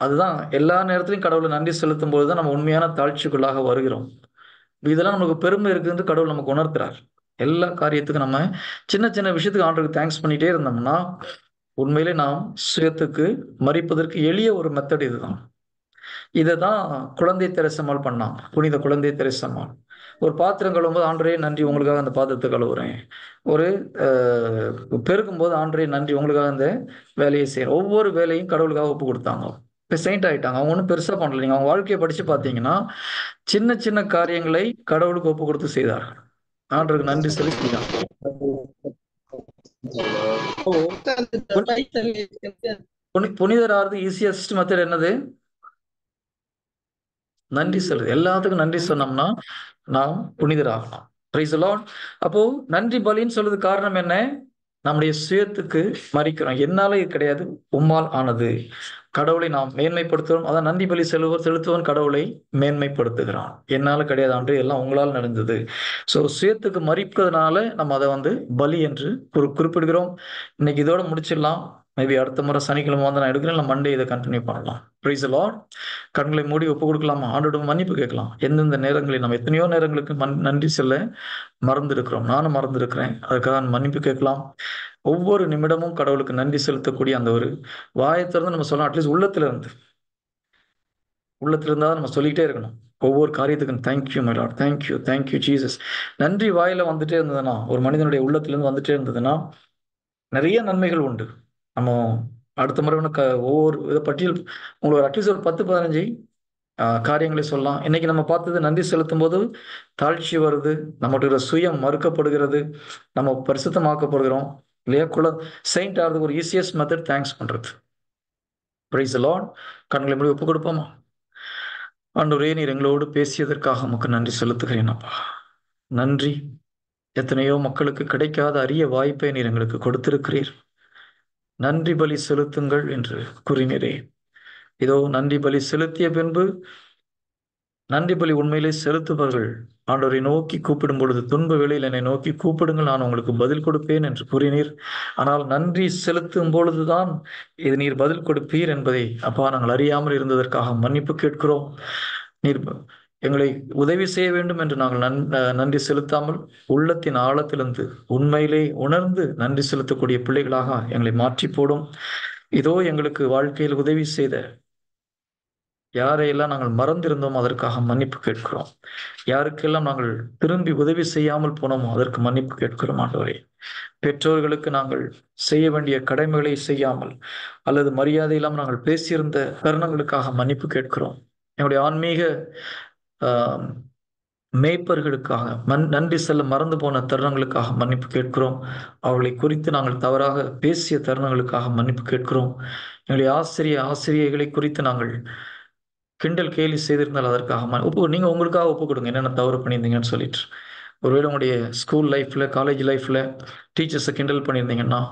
A: அதுதான் எல்லா நேரத்திலையும் கடவுளை நன்றி செலுத்தும் போதுதான் நம்ம உண்மையான தாழ்ச்சிக்குள்ளாக வருகிறோம். இதெல்லாம் நமக்கு பெருமை இருக்குன்னு கடவுள் நமக்கு உணர்த்துறார். எல்லா காரியத்துக்கும் நம்ம சின்ன சின்ன விஷயத்துக்கு ஆண்டவருக்கு தேங்க்ஸ் பண்ணிட்டே இருந்தோம்னா உண்மையிலே நாம் சுயத்துக்கு மறிப்பதற்கு எளிய ஒரு மெத்தட் இதுதான். இதை தான் குழந்தை தெரசம்மாள் பண்ணாங்க. புனித குழந்தை தெரசம்மாள் ஒரு பாத்திரம் கழுவும்போது ஆண்டவரே நன்றி உங்களுக்காக அந்த பாத்திரத்தை கழுவுறேன். ஒரு பெருக்கும்போது ஆண்டவரே நன்றி உங்களுக்காக அந்த வேலையை செய்யறேன். ஒவ்வொரு வேலையும் கடவுளுக்காக ஒப்பு கொடுத்தாங்க. இப்ப செயின்ட் ஆயிட்டாங்க. அவங்க ஒன்றும் பெருசா பண்ணல. நீங்க அவங்க வாழ்க்கையை படிச்சு பார்த்தீங்கன்னா சின்ன சின்ன காரியங்களை கடவுளுக்கு ஒப்பு கொடுத்து செய்தார்கள். ஆண்டவருக்கு நன்றி சொல்லி செய்தாங்க. ஓ, புனிதராகிறது ஈஸியஸ்ட் மெத்தட் என்னது? நன்றி சொல்றது. எல்லாத்துக்கும் நன்றி சொன்னோம்னா நாம் புனிதராகலாம். Price the Lord. அப்போ நன்றி பலின்னு சொல்றது காரணம் என்ன? நம்முடைய சுயத்துக்கு மறிக்கிறோம். என்னால இது கிடையாது, உம்மால் ஆனது. கடவுளை நாம் மேன்மைப்படுத்துகிறோம். அதான் நன்றி பலி செலுத்துவன் கடவுளை மேன்மைப்படுத்துகிறான். என்னால கிடையாது ஆண்டு, எல்லாம் உங்களால் நடந்தது. ஸோ சுயத்துக்கு மறிப்பதனால நம்ம அதை பலி என்று குறிப்பிடுகிறோம். இன்னைக்கு இதோட முடிச்சிடலாம். மேபி அடுத்த முறை சனிக்கிழமை நான் எடுக்கிறேன், இல்லை மண்டே இதை கண்டினியூ பண்ணலாம். Price the Lord. கண்களை மூடி ஒப்பு கொடுக்கலாமா? ஆண்டோட மன்னிப்பு கேட்கலாம். எந்தெந்த நேரங்களில் நம்ம எத்தனையோ நேரங்களுக்கு நன்றி சொல்ல மறந்துருக்கிறோம். நானும் மறந்துருக்கிறேன். அதுக்காக மன்னிப்பு கேட்கலாம். ஒவ்வொரு நிமிடமும் கடவுளுக்கு நன்றி செலுத்தக்கூடிய அந்த ஒரு வாயை திறந்து நம்ம சொல்லலாம். அட்லீஸ்ட் உள்ளத்துல இருந்தால் நம்ம சொல்லிக்கிட்டே இருக்கணும். ஒவ்வொரு காரியத்துக்கும் thank you my lord, thank you, thank you Jesus. நன்றி வாயில வந்துட்டே இருந்ததுன்னா, ஒரு மனிதனுடைய உள்ளத்திலிருந்து வந்துட்டே இருந்ததுன்னா நிறைய நன்மைகள் உண்டு. நம்ம அடுத்த முறை ஒவ்வொரு இதை பற்றியில் உங்களுக்கு அட்லீஸ்ட் ஒரு 10-15 காரியங்களை சொல்லலாம். இன்னைக்கு நம்ம பார்த்தது நன்றி செலுத்தும் போது தாழ்ச்சி வருது, நம்மளுடைய சுயம் மறுக்கப்படுகிறது, நம்ம பரிசுத்தமாக்கப்படுகிறோம் இல்லையா? செயின்ட் ஆகிறதுக்கு ஒரு ஈஸியஸ்ட் மெத்தட் தேங்க்ஸ் பண்றது. Price the Lord. கண்களை மூடி ஒப்பு கொடுப்போமா? ஆண்டவரே, நீர் எங்களோடு பேசியதற்காக உமக்கு நன்றி செலுத்துகிறேன் அப்பா. நன்றி. எத்தனையோ மக்களுக்கு கிடைக்காத அரிய வாய்ப்பை நீர் எங்களுக்கு கொடுத்திருக்கிறீர். நன்றி பலி செலுத்துங்கள் என்று கூறினீரே. இதோ நன்றி பலி செலுத்திய பின்பு நன்றி பலி உண்மையிலே செலுத்துபவர்கள் ஆண்டவரை நோக்கி கூப்பிடும் பொழுது, துன்ப வேளையில் என்னை நோக்கி கூப்பிடுங்கள், நான் உங்களுக்கு பதில் கொடுப்பேன் என்று கூறினீர். ஆனால் நன்றி செலுத்தும் பொழுதுதான் இது நீர் பதில் கொடுப்பீர் என்பதை அப்பா நாங்கள் அறியாமல் இருந்ததற்காக மன்னிப்பு கேட்கிறோம். நீர் எங்களை உதவி செய்ய வேண்டும் என்று நாங்கள் நன்றி செலுத்தாமல் உள்ளத்தின் ஆழத்திலிருந்து உண்மையிலே உணர்ந்து நன்றி செலுத்தக்கூடிய பிள்ளைகளாக எங்களை மாற்றி போடும். இதோ எங்களுக்கு வாழ்க்கையில் உதவி செய்த யாரையெல்லாம் நாங்கள் மறந்திருந்தோமோ அதற்காக மன்னிப்பு கேட்கிறோம். யாருக்கெல்லாம் நாங்கள் திரும்பி உதவி செய்யாமல் போனோமோ அதற்கு மன்னிப்பு கேட்கிறோம் ஆண்டவரே. பெற்றோர்களுக்கு நாங்கள் செய்ய வேண்டிய கடமைகளை செய்யாமல் அல்லது மரியாதை இல்லாமல் நாங்கள் பேசியிருந்த தருணங்களுக்காக மன்னிப்பு கேட்கிறோம். எங்களுடைய ஆன்மீக மேய்ப்பர்களுக்காக நன்றி செல்ல மறந்து போன தருணங்களுக்காக மன்னிப்பு கேட்கிறோம். அவர்களை குறித்து நாங்கள் தவறாக பேசிய தருணங்களுக்காக மன்னிப்பு கேட்கிறோம். எங்களுடைய ஆசிரியர்களை குறித்து நாங்கள் கிண்டல் கேலி செய்திருந்தால் அதற்காக நீங்க உங்களுக்காக ஒப்பு கொடுங்க என்னென்ன தவறு பண்ணியிருந்தீங்கன்னு சொல்லிட்டு. ஒருவேளை உங்களுடைய ஸ்கூல் லைஃப்ல, காலேஜ் லைஃப்ல டீச்சர்ஸை கிண்டல் பண்ணியிருந்தீங்கன்னா,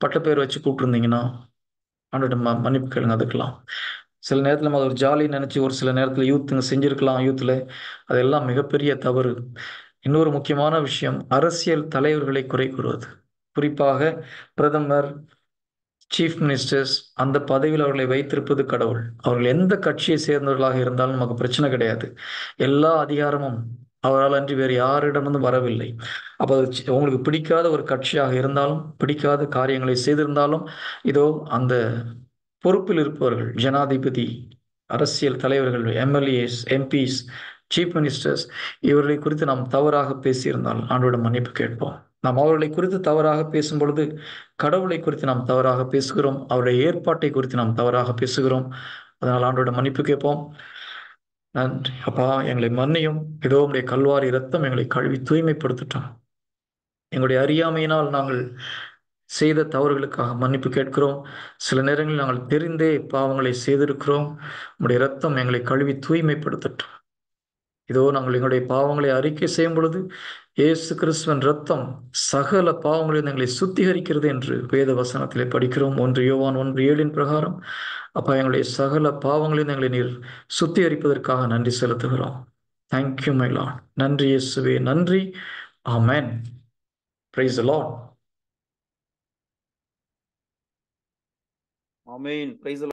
A: பட்டப்பேர் வச்சு கூப்பிட்டுருந்தீங்கன்னா ஆண்டோட மன்னிப்பு கேளுங்க. அதுக்கெல்லாம் சில நேரத்தில் நம்ம ஒரு ஜாலி நினைச்சு ஒரு சில நேரத்தில் யூத்துங்க செஞ்சிருக்கலாம். யூத்தில் அதெல்லாம் மிகப்பெரிய தவறு. இன்னொரு முக்கியமான விஷயம், அரசியல் தலைவர்களை குறை கூறுவது. குறிப்பாக பிரதமர், சீஃப் மினிஸ்டர்ஸ், அந்த பதவியில் அவர்களை வைத்திருப்பது கடவுள். அவர்கள் எந்த கட்சியை சேர்ந்தவர்களாக இருந்தாலும் நமக்கு பிரச்சனை கிடையாது. எல்லா அதிகாரமும் அவரால் அன்றி வேறு யாரிடமும் வரவில்லை. அப்போ உங்களுக்கு பிடிக்காத ஒரு கட்சியாக இருந்தாலும், பிடிக்காத காரியங்களை செய்திருந்தாலும், இதோ அந்த பொறுப்பில் இருப்பவர்கள், ஜனாதிபதி, அரசியல் தலைவர்கள், எம்எல்ஏஸ், எம்பிஸ், சீஃப் மினிஸ்டர்ஸ், இவர்களை குறித்து நாம் தவறாக பேசியிருந்தால் ஆண்டோட மன்னிப்பு கேட்போம். நாம் அவர்களை குறித்து தவறாக பேசும் பொழுது கடவுளை குறித்து நாம் தவறாக பேசுகிறோம். அவருடைய ஏற்பாட்டை குறித்து நாம் தவறாக பேசுகிறோம். அதனால் ஆண்டோட மன்னிப்பு கேட்போம். நன்றி அப்பா, எங்களை மன்னியும். இதோ உடைய கல்வாரி இரத்தம் எங்களை கழுவி தூய்மைப்படுத்திட்டோம். எங்களுடைய அறியாமையினால் நாங்கள் செய்த தவறுகளுக்காக மன்னிப்பு கேட்கிறோம். சில நேரங்களில் நாங்கள் தெரிந்தே பாவங்களை செய்திருக்கிறோம். உடைய இரத்தம் எங்களை கழுவி தூய்மைப்படுத்தட்டும். இதோ நாங்கள் எங்களுடைய பாவங்களை அறிக்கை செய்யும் பொழுது இயேசு கிறிஸ்துவின் இரத்தம் சகல பாவங்களையும் எங்களை சுத்திகரிக்கிறது என்று வேத வசனத்திலே படிக்கிறோம். 1 யோவான் 1:7 பிரகாரம் அப்பா, எங்களுடைய சகல பாவங்களையும் எங்களை நீர் சுத்திகரிப்பதற்காக நன்றி செலுத்துகிறோம். Thank you my lord. நன்றி இயேசுவே, நன்றி. Amen. Praise the lord.
C: Amen. Price